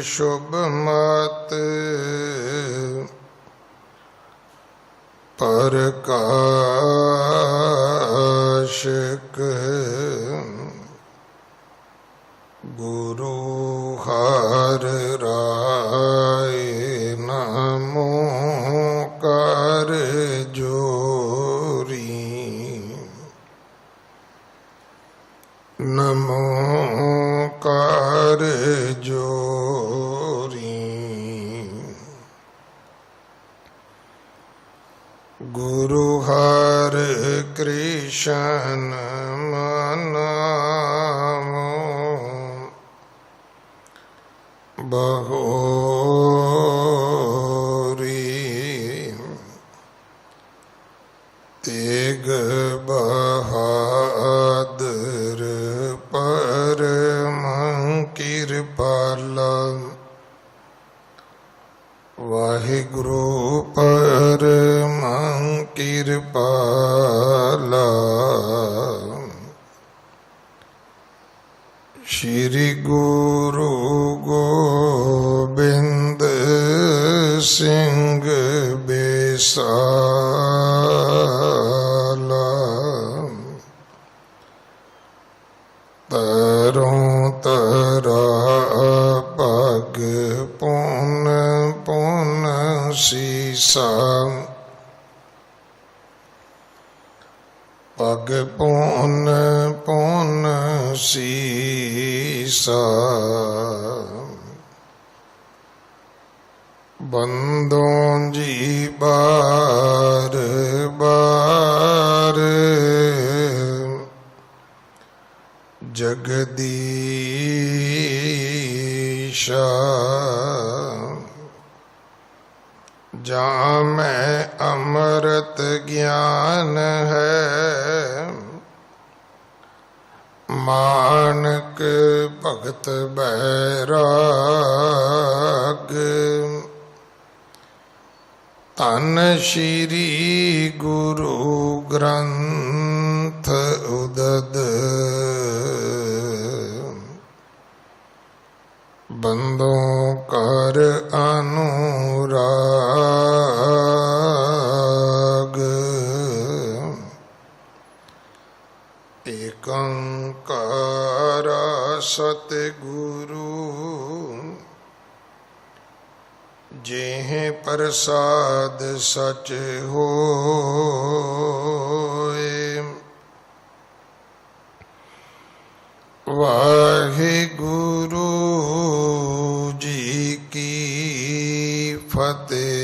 शुभ मत प्रकाशक गुरु हर राय नमो कर जोरी नमो कर जोरी गुरु हर कृष्ण मनामो बहोरी तेग बहादुर परम कृपाला वाहिगुरु परम कृपाला श्री गुरु गोबिंद सिंह बेसाला तरों तरा पग पुन पुन सीसा पग पुन पुन सीसा बंदों जी बार बार जगदीशा जहाँ में अमृत ज्ञान है मानक भगत बैराग तन श्री गुरु ग्रंथ उदद बंदों कर अनुराग एकंकार सतगुरु जेह प्रसाद सच होए वाहिगुरु जी की फतेह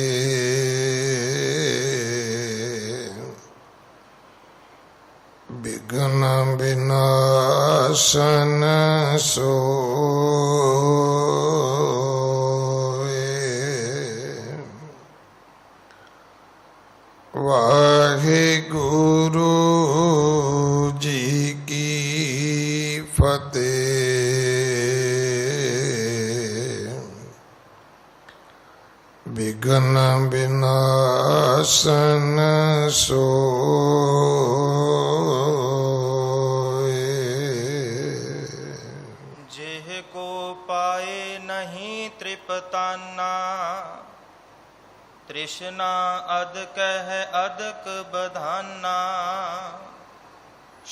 विघ्न विनाशन सोए वाहिगुरु जी की फतेह विघ्न विनाशन सोए जेह को पाए नहीं तृपताना तृष्णा अद कह अदक बधाना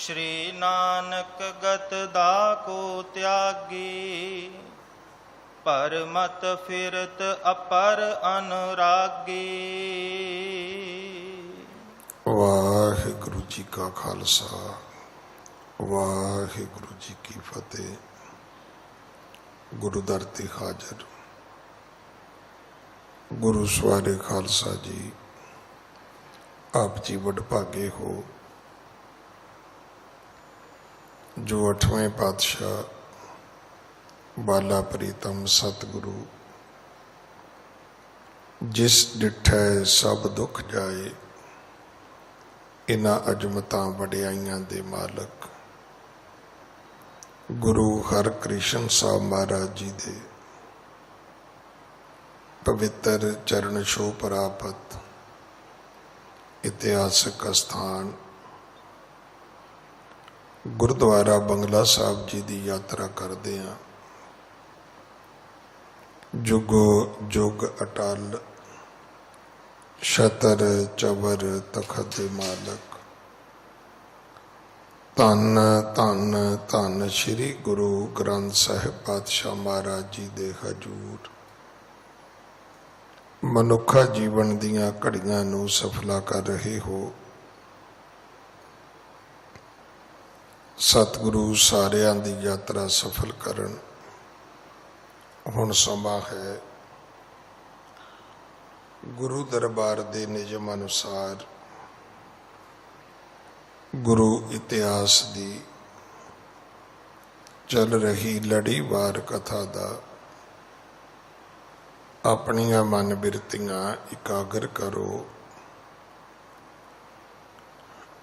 श्री नानक गत दाको त्यागी पर मत फिरत अपर अनुरागी। वाहिगुरु जी का खालसा वाहिगुरु जी की फतेह। गुरु दर ते हाजर गुरु सवारे खालसा जी आप जी वडभागे हो जो 8वें पातशाह बाला प्रीतम सतगुरु जिस डिठै सब दुख जाए इन्हां अजमतां वडियाइयां दे मालक गुरु हरकृष्ण साहब महाराज जी दे पवित्र चरण छो प्राप्त इतिहासक स्थान गुरुद्वारा बंगला साहब जी की यात्रा करते हैं। जुगो जुग अटल छतर चबर तखत मालक। धन धन धन श्री गुरु ग्रंथ साहिब पातशाह महाराज जी दे हजूर। मनुखा जीवन दियां घड़ियां नूं सफला कर रहे हो। सतगुरु सारियां दी यात्रा सफल करन। हुण समा है गुरु दरबार दे नियम अनुसार गुरु इतिहास दी चल रही लड़ीवार कथा दा अपनियां मन बिरतियां इकागर करो।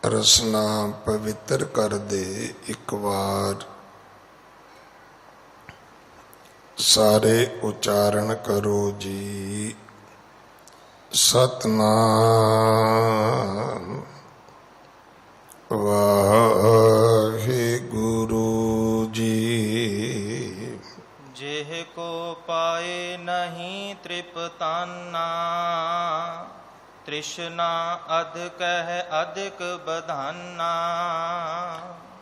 रसना पवित्र कर दे एक बार, सारे उच्चारण करो जी सतनाम वाहिगुरु जी। जेह को पाए नहीं तृप्ताना, तृष्णा अधिक है अधिक बधाना।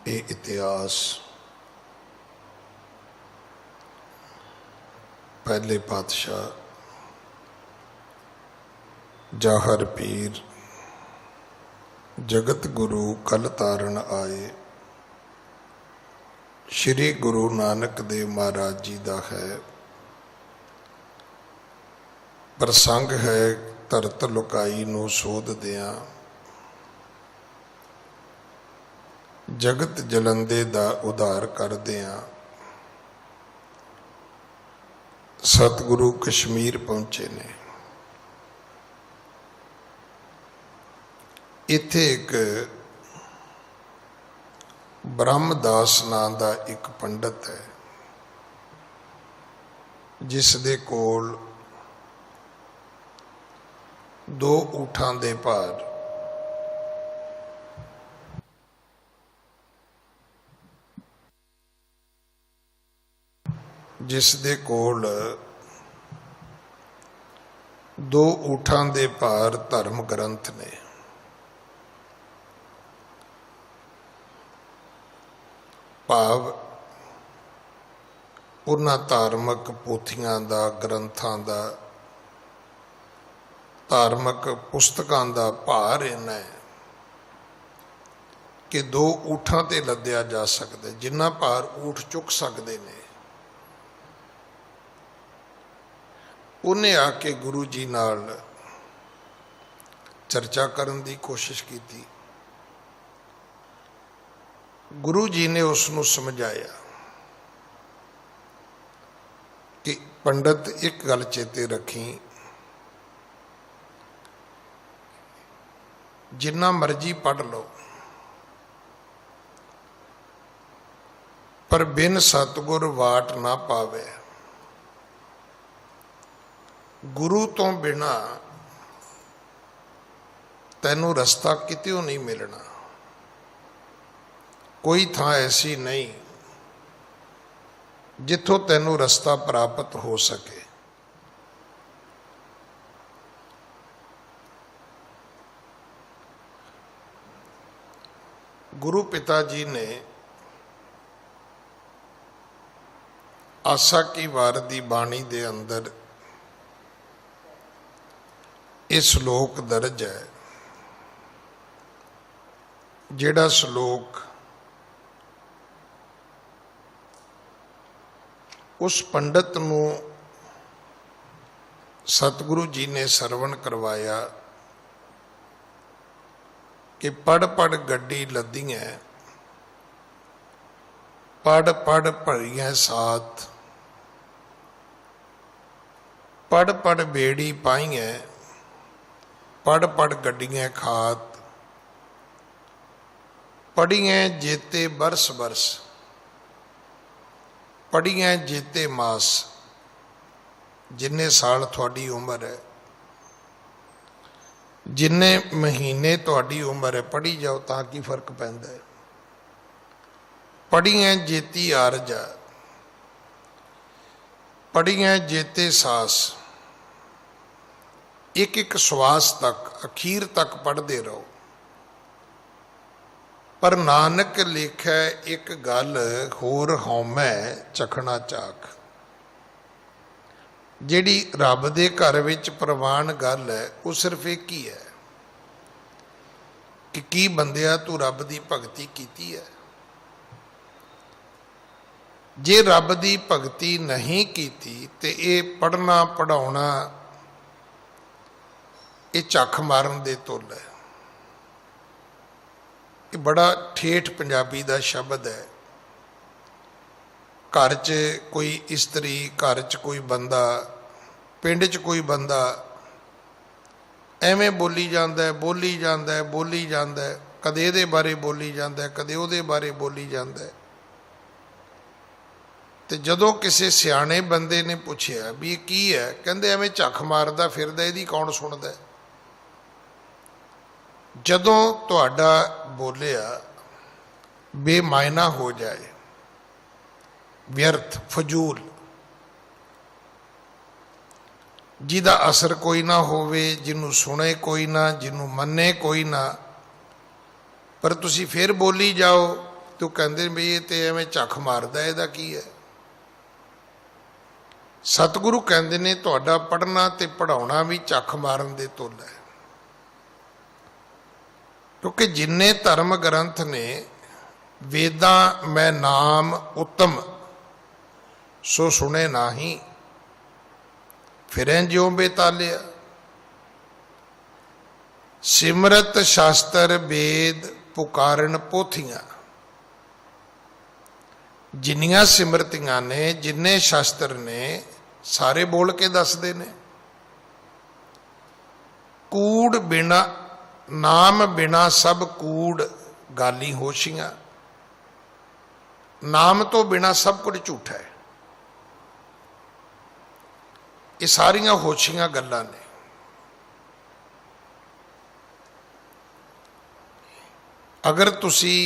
ये इतिहास पहले पातशाह जाहर पीर जगत गुरु कल तारण आए श्री गुरु नानक देव महाराज जी का है। प्रसंग है धरत लुकाई नूं सोध दियां, जगत जलंदे दा उधार कर दियां। सतगुरु कश्मीर पहुंचे ने। इत्थे एक ब्रह्मदास नाम का एक पंडित है, जिस दे कोल 2 ऊठां दे भार जिस दे कोल 2 ऊठां दे भार धर्म ग्रंथ ने। भाव उन्हां धार्मिक पोथियां दा, ग्रंथां दा, धार्मिक पुस्तकां दा भार इन्ना है कि 2 ऊठां ते लद्या जा सकदा। जिन्ना भार ऊठ चुक सकते ने, उन्हें आके गुरु जी नाल चर्चा करन दी कोशिश की। गुरु जी ने उसनों समझाया कि पंडित एक गल चेते रखी, जिन्ना मर्जी पढ़ लो पर बिन सतगुर वाट ना पावे। गुरु तो बिना तैनू रस्ता कित्यों नहीं मिलना। कोई थां ऐसी नहीं जिथों तैनू रस्ता प्राप्त हो सके। गुरु पिता जी ने आसा की वार दी बाणी दे अंदर इस श्लोक दर्ज है, जिहड़ा श्लोक उस पंडित नूं सतगुरु जी ने सरवण करवाया कि पढ़ पढ़ गड्डी लदी है, पढ़ पढ़ भरियां साथ, पढ़ पढ़ बेड़ी पाई है, पढ़ पढ़ गड्डियां खात, पढ़ियां जेते बरस बरस, पढ़ियां जेते मास। जिन्ने साल थोड़ी उम्र है, जिन्ने महीने थोड़ी उम्र है, पढ़ी जाओ तां की फर्क पैंदा है। पढ़ियां जेती आरजा, ਪੜੀਆਂ ਜੇਤੇ ਸਾਸ, ਇੱਕ ਇੱਕ ਸਵਾਸ ਤੱਕ ਅਖੀਰ ਤੱਕ ਪੜ੍ਹਦੇ ਰਹੋ। ਪਰ ਨਾਨਕ ਲੇਖੈ ਇੱਕ ਗੱਲ ਹੋਰ ਹਉਮੈ ਚਖਣਾ ਚਾਖ। ਜਿਹੜੀ ਰੱਬ ਦੇ ਘਰ ਵਿੱਚ ਪ੍ਰਵਾਨ ਗੱਲ ਹੈ ਉਹ ਸਿਰਫ ਇੱਕ ਹੀ ਹੈ ਕਿ ਕੀ ਬੰਦਿਆ ਤੂੰ ਰੱਬ ਦੀ ਭਗਤੀ ਕੀਤੀ ਹੈ। ਜੇ ਰੱਬ ਦੀ ਭਗਤੀ ਨਹੀਂ ਕੀਤੀ ਤੇ ਇਹ ਪੜ੍ਹਨਾ ਪੜ੍ਹਾਉਣਾ ਇਹ ਝੱਖ ਮਾਰਨ ਦੇ ਤੁੱਲ ਹੈ। ਇਹ ਬੜਾ ਠੇਠ ਪੰਜਾਬੀ ਦਾ ਸ਼ਬਦ ਹੈ। ਘਰ 'ਚ ਕੋਈ ਇਸਤਰੀ, ਘਰ 'ਚ ਕੋਈ ਬੰਦਾ, ਪਿੰਡ 'ਚ ਕੋਈ ਬੰਦਾ ਐਵੇਂ ਬੋਲੀ ਜਾਂਦਾ ਬੋਲੀ ਜਾਂਦਾ ਬੋਲੀ ਜਾਂਦਾ, ਕਦੇ ਇਹਦੇ ਬਾਰੇ ਬੋਲੀ ਜਾਂਦਾ, ਕਦੇ ਉਹਦੇ ਬਾਰੇ ਬੋਲੀ ਜਾਂਦਾ। ਤੇ ਜਦੋਂ ਕਿਸੇ ਸਿਆਣੇ ਬੰਦੇ ਨੇ ਪੁੱਛਿਆ ਵੀ ਇਹ ਕੀ ਹੈ, ਕਹਿੰਦੇ ਐਵੇਂ ਝੱਖ ਮਾਰਦਾ ਫਿਰਦਾ, ਇਹਦੀ ਕੌਣ ਸੁਣਦਾ। ਜਦੋਂ ਤੁਹਾਡਾ ਬੋਲਿਆ ਬੇਮਾਇਨਾ ਹੋ ਜਾਏ, ਵਿਅਰਥ, ਫਜ਼ੂਲ, ਜਿਹਦਾ ਅਸਰ ਕੋਈ ਨਾ ਹੋਵੇ, ਜਿਹਨੂੰ ਸੁਣੇ ਕੋਈ ਨਾ, ਜਿਹਨੂੰ ਮੰਨੇ ਕੋਈ ਨਾ, ਪਰ ਤੁਸੀਂ ਫਿਰ ਬੋਲੀ ਜਾਓ ਤੇ ਉਹ ਕਹਿੰਦੇ ਵੀ ਇਹ ਤੇ ਐਵੇਂ ਝੱਖ ਮਾਰਦਾ, ਇਹਦਾ ਕੀ ਹੈ। ਸਤਿਗੁਰੂ ਕਹਿੰਦੇ ਨੇ ਤੁਹਾਡਾ ਪੜ੍ਹਨਾ ਤੇ ਪੜ੍ਹਾਉਣਾ ਵੀ ਝੱਖ ਮਾਰਨ ਦੇ ਤੁੱਲ ਹੈ। ਕਿਉਂਕਿ ਜਿੰਨੇ ਧਰਮ ਗ੍ਰੰਥ ਨੇ, ਵੇਦਾਂ ਮੈਂ ਨਾਮ ਉੱਤਮ ਸੋ ਸੁਣੇ ਨਾਹੀ, ਫਿਰੈਂ ਜਿਉ ਬੇਤਾਲਿਆ। ਸਿਮਰਤ ਸ਼ਾਸਤਰ ਵੇਦ ਪੁਕਾਰਨ ਪੋਥੀਆਂ। ਜਿੰਨੀਆਂ ਸਿਮਰਤੀਆਂ ਨੇ, ਜਿੰਨੇ ਸ਼ਾਸਤਰ ਨੇ, ਸਾਰੇ ਬੋਲ ਕੇ ਦੱਸਦੇ ਨੇ ਕੂੜ ਬਿਨਾ, ਨਾਮ ਬਿਨਾ ਸਭ ਕੂੜ ਗਾਲੀ ਹੋਸ਼ੀਆਂ। ਨਾਮ ਤੋਂ ਬਿਨਾ ਸਭ ਕੁਝ ਝੂਠਾ ਹੈ। ਇਹ ਸਾਰੀਆਂ ਹੋਸ਼ੀਆਂ ਗੱਲਾਂ ਨੇ। ਅਗਰ ਤੁਸੀਂ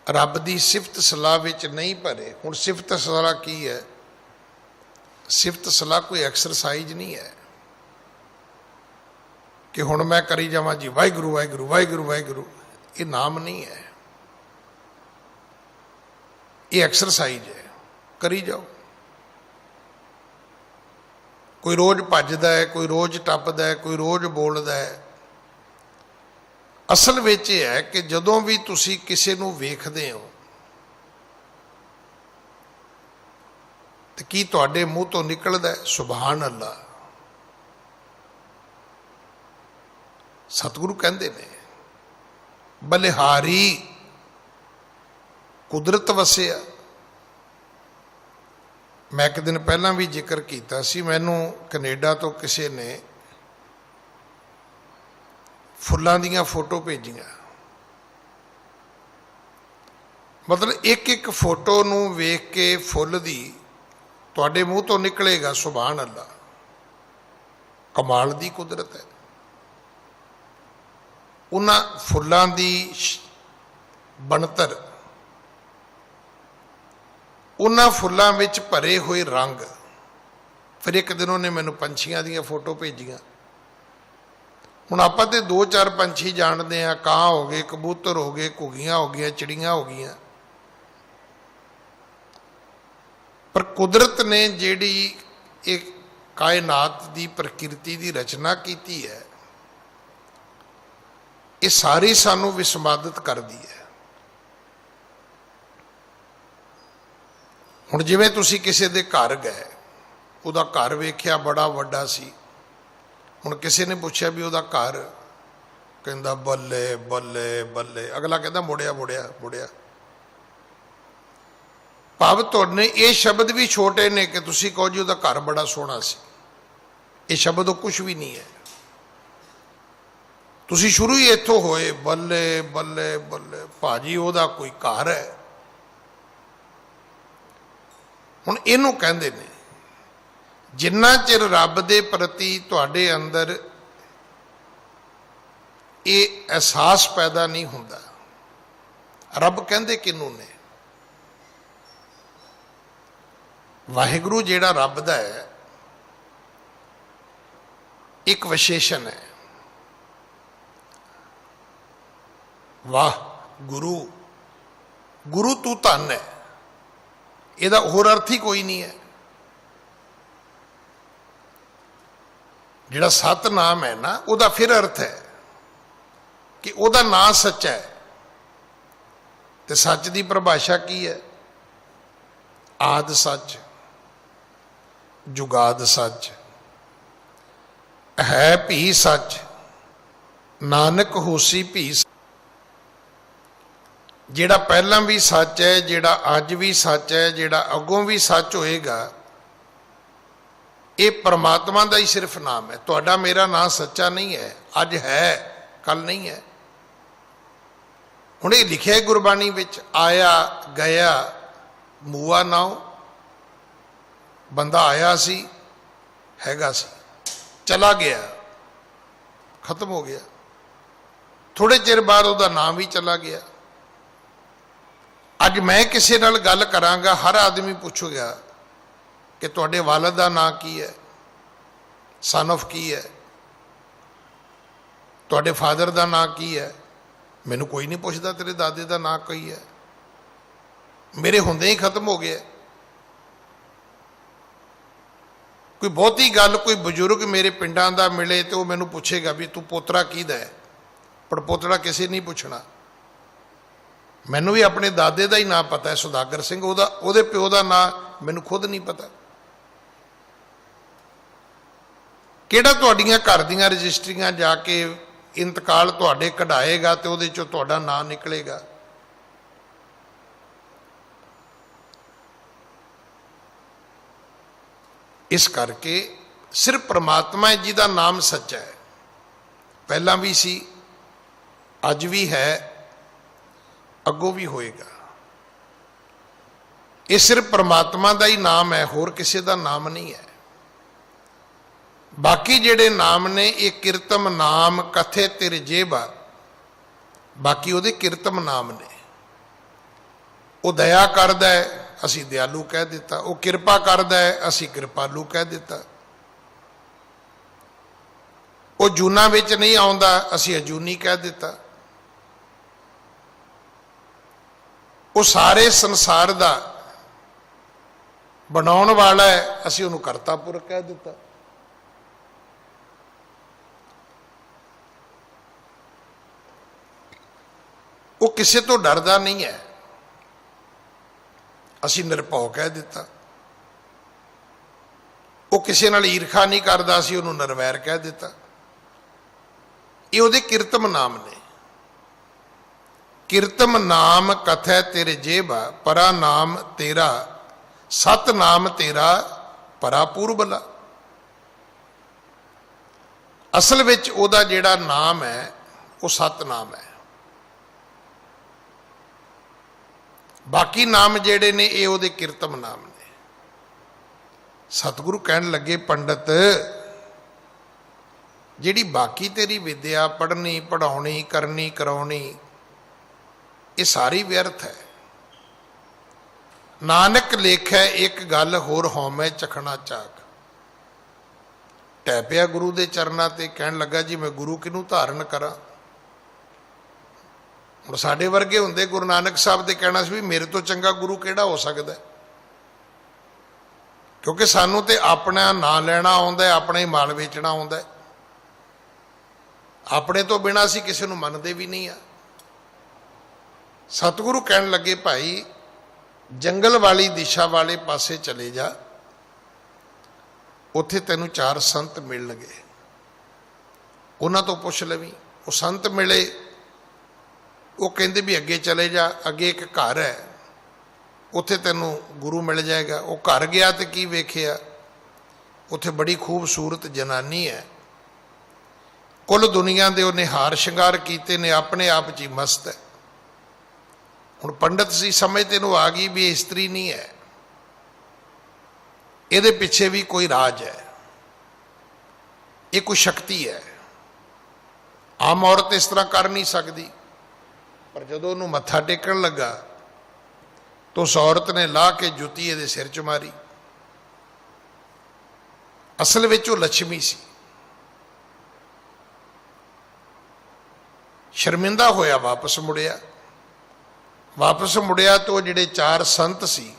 ਰੱਬ ਦੀ ਸਿਫਤ ਸਲਾਹ ਵਿੱਚ ਨਹੀਂ ਭਰੇ, ਹੁਣ ਸਿਫਤ ਸਲਾਹ ਕੀ ਹੈ? ਸਿਫਤ ਸਲਾਹ ਕੋਈ ਐਕਸਰਸਾਈਜ਼ ਨਹੀਂ ਹੈ ਕਿ ਹੁਣ ਮੈਂ ਕਰੀ ਜਾਵਾਂ ਜੀ ਵਾਹਿਗੁਰੂ ਵਾਹਿਗੁਰੂ ਵਾਹਿਗੁਰੂ ਵਾਹਿਗੁਰੂ। ਇਹ ਨਾਮ ਨਹੀਂ ਹੈ, ਇਹ ਐਕਸਰਸਾਈਜ਼ ਹੈ, ਕਰੀ ਜਾਓ। ਕੋਈ ਰੋਜ਼ ਭੱਜਦਾ ਹੈ, ਕੋਈ ਰੋਜ਼ ਟੱਪਦਾ ਹੈ, ਕੋਈ ਰੋਜ਼ ਬੋਲਦਾ ਹੈ। ਅਸਲ ਵਿੱਚ ਇਹ ਹੈ ਕਿ ਜਦੋਂ ਵੀ ਤੁਸੀਂ ਕਿਸੇ ਨੂੰ ਵੇਖਦੇ ਹੋ ਤੇ ਕੀ ਤੁਹਾਡੇ ਮੂੰਹ ਤੋਂ ਨਿਕਲਦਾ ਹੈ ਸੁਭਾਨ ਅੱਲਾ। ਸਤਿਗੁਰੂ ਕਹਿੰਦੇ ਨੇ ਬਲਿਹਾਰੀ ਕੁਦਰਤ ਵਸਿਆ। ਮੈਂ ਇੱਕ ਦਿਨ ਪਹਿਲਾਂ ਵੀ ਜ਼ਿਕਰ ਕੀਤਾ ਸੀ, ਮੈਨੂੰ ਕੈਨੇਡਾ ਤੋਂ ਕਿਸੇ ਨੇ ਫੁੱਲਾਂ ਦੀਆਂ ਫੋਟੋ ਭੇਜੀਆਂ। ਮਤਲਬ ਇੱਕ ਇੱਕ ਫੋਟੋ ਨੂੰ ਵੇਖ ਕੇ ਫੁੱਲ ਦੀ ਤੁਹਾਡੇ ਮੂੰਹ ਤੋਂ ਨਿਕਲੇਗਾ ਸੁਭਾਨ ਅੱਲਾ। ਕਮਾਲ ਦੀ ਕੁਦਰਤ ਹੈ। ਉਹਨਾਂ ਫੁੱਲਾਂ ਦੀ ਬਣਤਰ, ਉਹਨਾਂ ਫੁੱਲਾਂ ਵਿੱਚ ਭਰੇ ਹੋਏ ਰੰਗ। ਫਿਰ ਇੱਕ ਦਿਨ ਉਹਨੇ ਮੈਨੂੰ ਪੰਛੀਆਂ ਦੀਆਂ ਫੋਟੋ ਭੇਜੀਆਂ। ਹੁਣ ਆਪਾਂ ਤੇ 2-4 ਪੰਛੀ ਜਾਣਦੇ ਆ, ਕਾਂ ਹੋ ਗਏ, ਕਬੂਤਰ ਹੋ ਗਏ, ਘੁੱਗੀਆਂ ਹੋ ਗਈਆਂ, ਚਿੜੀਆਂ ਹੋ ਗਈਆਂ। ਪਰ ਕੁਦਰਤ ਨੇ ਜਿਹੜੀ ਇਹ ਕਾਇਨਾਤ ਦੀ ਪ੍ਰਕਿਰਤੀ ਦੀ ਰਚਨਾ ਕੀਤੀ ਹੈ, ਇਹ ਸਾਰੀ ਸਾਨੂੰ ਵਿਸਮਾਦਿਤ ਕਰਦੀ ਹੈ। ਹੁਣ ਜਿਵੇਂ ਤੁਸੀਂ ਕਿਸੇ ਦੇ ਘਰ ਗਏ, ਉਹਦਾ ਘਰ ਵੇਖਿਆ ਬੜਾ ਵੱਡਾ ਸੀ। ਹੁਣ ਕਿਸੇ ਨੇ ਪੁੱਛਿਆ ਵੀ ਉਹਦਾ ਘਰ, ਕਹਿੰਦਾ ਬੱਲੇ ਬੱਲੇ ਬੱਲੇ। ਅਗਲਾ ਕਹਿੰਦਾ ਮੁੜਿਆ ਮੁੜਿਆ ਮੁੜਿਆ। ਭਾਵ ਤੁਹਾਡੇ ਇਹ ਸ਼ਬਦ ਵੀ ਛੋਟੇ ਨੇ ਕਿ ਤੁਸੀਂ ਕਹੋ ਜੀ ਉਹਦਾ ਘਰ ਬੜਾ ਸੋਹਣਾ ਸੀ। ਇਹ ਸ਼ਬਦ ਉਹ ਕੁਛ ਵੀ ਨਹੀਂ ਹੈ। ਤੁਸੀਂ ਸ਼ੁਰੂ ਹੀ ਇੱਥੋਂ ਹੋਏ, ਬੱਲੇ ਬੱਲੇ ਬੱਲੇ। ਭਾਜੀ ਉਹਦਾ ਕੋਈ ਘਰ ਹੈ। ਹੁਣ ਇਹਨੂੰ ਕਹਿੰਦੇ ਨੇ ਜਿੰਨਾ ਚਿਰ ਰੱਬ ਦੇ ਪ੍ਰਤੀ ਤੁਹਾਡੇ ਅੰਦਰ ਇਹ ਅਹਿਸਾਸ ਪੈਦਾ ਨਹੀਂ ਹੁੰਦਾ। ਰੱਬ ਕਹਿੰਦੇ ਕਿਹਨੂੰ ਨੇ? ਵਾਹਿਗੁਰੂ ਜਿਹੜਾ ਰੱਬ ਦਾ ਹੈ ਇੱਕ ਵਿਸ਼ੇਸ਼ਣ ਹੈ। ਵਾਹ ਗੁਰੂ, ਗੁਰੂ ਤੂੰ ਧੰਨ ਹੈ, ਇਹਦਾ ਹੋਰ ਅਰਥ ਹੀ ਕੋਈ ਨਹੀਂ ਹੈ। ਜਿਹੜਾ ਸਤਨਾਮ ਹੈ ਨਾ, ਉਹਦਾ ਫਿਰ ਅਰਥ ਹੈ ਕਿ ਉਹਦਾ ਨਾਂ ਸੱਚਾ ਹੈ। ਤੇ ਸੱਚ ਦੀ ਪਰਿਭਾਸ਼ਾ ਕੀ ਹੈ? ਆਦ ਸੱਚ, ਜੁਗਾਦ ਸੱਚ, ਹੈ ਭੀ ਸੱਚ, ਨਾਨਕ ਹੋਸੀ ਭੀ। ਜਿਹੜਾ ਪਹਿਲਾਂ ਵੀ ਸੱਚ ਹੈ, ਜਿਹੜਾ ਅੱਜ ਵੀ ਸੱਚ ਹੈ, ਜਿਹੜਾ ਅੱਗੋਂ ਵੀ ਸੱਚ ਹੋਏਗਾ, ਇਹ ਪਰਮਾਤਮਾ ਦਾ ਹੀ ਸਿਰਫ ਨਾਮ ਹੈ। ਤੁਹਾਡਾ ਮੇਰਾ ਨਾਂ ਸੱਚਾ ਨਹੀਂ ਹੈ, ਅੱਜ ਹੈ, ਕੱਲ ਨਹੀਂ ਹੈ। ਹੁਣ ਇਹ ਲਿਖਿਆ ਗੁਰਬਾਣੀ ਵਿੱਚ, ਆਇਆ ਗਿਆ ਮੂਆ ਨਾਉ। ਬੰਦਾ ਆਇਆ ਸੀ, ਹੈਗਾ ਸੀ, ਚਲਾ ਗਿਆ, ਖਤਮ ਹੋ ਗਿਆ। ਥੋੜੇ ਚਿਰ ਬਾਅਦ ਉਹਦਾ ਨਾਮ ਵੀ ਚਲਾ ਗਿਆ। ਅੱਜ ਮੈਂ ਕਿਸੇ ਨਾਲ ਗੱਲ ਕਰਾਂਗਾ, ਹਰ ਆਦਮੀ ਪੁੱਛੂਗਾ ਕਿ ਤੁਹਾਡੇ ਵਾਲਦ ਦਾ ਨਾਂ ਕੀ ਹੈ, ਸਨ ਆਫ ਕੀ ਹੈ, ਤੁਹਾਡੇ ਫਾਦਰ ਦਾ ਨਾਂ ਕੀ ਹੈ। ਮੈਨੂੰ ਕੋਈ ਨਹੀਂ ਪੁੱਛਦਾ ਤੇਰੇ ਦਾਦੇ ਦਾ ਨਾਂ ਕੀ ਹੈ, ਮੇਰੇ ਹੁੰਦੇ ਹੀ ਖਤਮ ਹੋ ਗਿਆ। ਕੋਈ ਬਹੁਤੀ ਗੱਲ, ਕੋਈ ਬਜ਼ੁਰਗ ਮੇਰੇ ਪਿੰਡਾਂ ਦਾ ਮਿਲੇ ਤੇ ਉਹ ਮੈਨੂੰ ਪੁੱਛੇਗਾ ਵੀ ਤੂੰ ਪੋਤਰਾ ਕਿਹਦਾ ਹੈ, ਪਰ ਪੋਤਰਾ ਕਿਸੇ ਨਹੀਂ ਪੁੱਛਣਾ। ਮੈਨੂੰ ਵੀ ਆਪਣੇ ਦਾਦੇ ਦਾ ਹੀ ਨਾਂ ਪਤਾ ਹੈ, ਸੁਦਾਗਰ ਸਿੰਘ। ਉਹਦੇ ਪਿਓ ਦਾ ਨਾਂ ਮੈਨੂੰ ਖੁਦ ਨਹੀਂ ਪਤਾ। ਕਿਹੜਾ ਤੁਹਾਡੀਆਂ ਘਰ ਦੀਆਂ ਰਜਿਸਟਰੀਆਂ ਜਾ ਕੇ ਇੰਤਕਾਲ ਤੁਹਾਡੇ ਕਢਾਏਗਾ ਤੇ ਉਹਦੇ ਚੋਂ ਤੁਹਾਡਾ ਨਾਂ ਨਿਕਲੇਗਾ। ਇਸ ਕਰਕੇ ਸਿਰਫ ਪ੍ਰਮਾਤਮਾ ਹੈ ਜਿਹਦਾ ਨਾਮ ਸੱਚਾ ਹੈ, ਪਹਿਲਾਂ ਵੀ ਸੀ, ਅੱਜ ਵੀ ਹੈ, ਅੱਗੋਂ ਵੀ ਹੋਏਗਾ। ਇਹ ਸਿਰਫ ਪ੍ਰਮਾਤਮਾ ਦਾ ਹੀ ਨਾਮ ਹੈ, ਹੋਰ ਕਿਸੇ ਦਾ ਨਾਮ ਨਹੀਂ ਹੈ। ਬਾਕੀ ਜਿਹੜੇ ਨਾਮ ਨੇ ਇਹ ਕਿਰਤਮ ਨਾਮ ਕਥੇ ਤਿਰ ਜੇਬਾ, ਬਾਕੀ ਉਹਦੇ ਕਿਰਤਮ ਨਾਮ ਨੇ। ਉਹ ਦਇਆ ਕਰਦਾ ਹੈ, ਅਸੀਂ ਦਿਆਲੂ ਕਹਿ ਦਿੱਤਾ। ਉਹ ਕਿਰਪਾ ਕਰਦਾ ਹੈ, ਅਸੀਂ ਕਿਰਪਾਲੂ ਕਹਿ ਦਿੱਤਾ। ਉਹ ਜੂਨਾਂ ਵਿੱਚ ਨਹੀਂ ਆਉਂਦਾ, ਅਸੀਂ ਅਜੂਨੀ ਕਹਿ ਦਿੱਤਾ। ਉਹ ਸਾਰੇ ਸੰਸਾਰ ਦਾ ਬਣਾਉਣ ਵਾਲਾ ਹੈ, ਅਸੀਂ ਉਹਨੂੰ ਕਰਤਾ ਪੁਰਖ ਕਹਿ ਦਿੱਤਾ। ਉਹ ਕਿਸੇ ਤੋਂ ਡਰਦਾ ਨਹੀਂ ਹੈ, ਅਸੀਂ ਨਿਰਭਉ ਕਹਿ ਦਿੱਤਾ। ਉਹ ਕਿਸੇ ਨਾਲ ਈਰਖਾ ਨਹੀਂ ਕਰਦਾ, ਅਸੀਂ ਉਹਨੂੰ ਨਿਰਵੈਰ ਕਹਿ ਦਿੱਤਾ। ਇਹ ਉਹਦੇ ਕਿਰਤਮ ਨਾਮ ਨੇ। ਕਿਰਤਮ ਨਾਮ ਕਥੈ ਤੇਰੇ ਜੇਬਾ, ਪਰਾ ਨਾਮ ਤੇਰਾ, ਸਤ ਨਾਮ ਤੇਰਾ ਪਰਾ ਪੂਰਬਲਾ। ਅਸਲ ਵਿੱਚ ਉਹਦਾ ਜਿਹੜਾ ਨਾਮ ਹੈ ਉਹ ਸਤ ਨਾਮ ਹੈ। ਬਾਕੀ ਨਾਮ ਜਿਹੜੇ ਨੇ ਇਹ ਉਹਦੇ ਕਿਰਤਮ ਨਾਮ ਨੇ। ਸਤਿਗੁਰੂ ਕਹਿਣ ਲੱਗੇ, ਪੰਡਤ ਜਿਹੜੀ ਬਾਕੀ ਤੇਰੀ ਵਿਦਿਆ ਪੜ੍ਹਨੀ, ਪੜ੍ਹਾਉਣੀ, ਕਰਨੀ, ਕਰਾਉਣੀ, ਇਹ ਸਾਰੀ ਵਿਅਰਥ ਹੈ। ਨਾਨਕ ਲੇਖੈ ਇੱਕ ਗੱਲ ਹੋਰ ਹਉਮੈ ਚਖਣਾ ਚਾਕ। ਟਹਿ ਪਿਆ ਗੁਰੂ ਦੇ ਚਰਨਾਂ ਤੇ, ਕਹਿਣ ਲੱਗਾ ਜੀ ਮੈਂ ਗੁਰੂ ਕਿਹਨੂੰ ਧਾਰਨ ਕਰਾਂ। ਹੁਣ ਸਾਡੇ ਵਰਗੇ ਹੁੰਦੇ ਗੁਰੂ ਨਾਨਕ ਸਾਹਿਬ ਦੇ ਕਹਿਣਾ ਸੀ ਵੀ ਮੇਰੇ ਤੋਂ ਚੰਗਾ ਗੁਰੂ ਕਿਹੜਾ ਹੋ ਸਕਦਾ, ਕਿਉਂਕਿ ਸਾਨੂੰ ਤੇ ਆਪਣਾ ਨਾਂ ਲੈਣਾ ਆਉਂਦਾ, ਆਪਣਾ ਹੀ ਮਾਲ ਵੇਚਣਾ ਆਉਂਦਾ। ਆਪਣੇ ਤੋਂ ਬਿਨਾਂ ਅਸੀਂ ਕਿਸੇ ਨੂੰ ਮੰਨਦੇ ਵੀ ਨਹੀਂ ਆ। ਸਤਿਗੁਰੂ ਕਹਿਣ ਲੱਗੇ, ਭਾਈ ਜੰਗਲ ਵਾਲੀ ਦਿਸ਼ਾ ਵਾਲੇ ਪਾਸੇ ਚਲੇ ਜਾ, ਉੱਥੇ ਤੈਨੂੰ 4 ਸੰਤ ਮਿਲਣਗੇ, ਉਹਨਾਂ ਤੋਂ ਪੁੱਛ ਲਵੀਂ। ਉਹ ਸੰਤ ਮਿਲੇ, ਉਹ ਕਹਿੰਦੇ ਵੀ ਅੱਗੇ ਚਲੇ ਜਾ, ਅੱਗੇ ਇੱਕ ਘਰ ਹੈ, ਉੱਥੇ ਤੈਨੂੰ ਗੁਰੂ ਮਿਲ ਜਾਏਗਾ। ਉਹ ਘਰ ਗਿਆ ਤੇ ਕੀ ਵੇਖਿਆ, ਉੱਥੇ ਬੜੀ ਖੂਬਸੂਰਤ ਜਨਾਨੀ ਹੈ, ਕੁੱਲ ਦੁਨੀਆ ਦੇ ਉਹਨੇ ਹਾਰ ਸ਼ਿੰਗਾਰ ਕੀਤੇ ਨੇ, ਆਪਣੇ ਆਪ 'ਚ ਹੀ ਮਸਤ ਹੈ। ਹੁਣ ਪੰਡਤ ਸੀ, ਸਮਝ ਤੈਨੂੰ ਆ ਗਈ ਵੀ ਇਹ ਇਸਤਰੀ ਨਹੀਂ ਹੈ, ਇਹਦੇ ਪਿੱਛੇ ਵੀ ਕੋਈ ਰਾਜ ਹੈ, ਇਹ ਕੋਈ ਸ਼ਕਤੀ ਹੈ। ਆਮ ਔਰਤ ਇਸ ਤਰ੍ਹਾਂ ਕਰ ਨਹੀਂ ਸਕਦੀ। ਪਰ ਜਦੋਂ ਉਹਨੂੰ ਮੱਥਾ ਟੇਕਣ ਲੱਗਾ ਤਾਂ ਉਸ ਔਰਤ ਨੇ ਲਾਹ ਕੇ ਜੁੱਤੀ ਇਹਦੇ ਸਿਰ 'ਚ ਮਾਰੀ। ਅਸਲ ਵਿੱਚ ਉਹ ਲక్ష్ਮੀ ਸੀ। ਸ਼ਰਮਿੰਦਾ ਹੋਇਆ ਵਾਪਸ ਮੁੜਿਆ ਤਾਂ ਉਹ ਜਿਹੜੇ 4 ਸੰਤ ਸੀ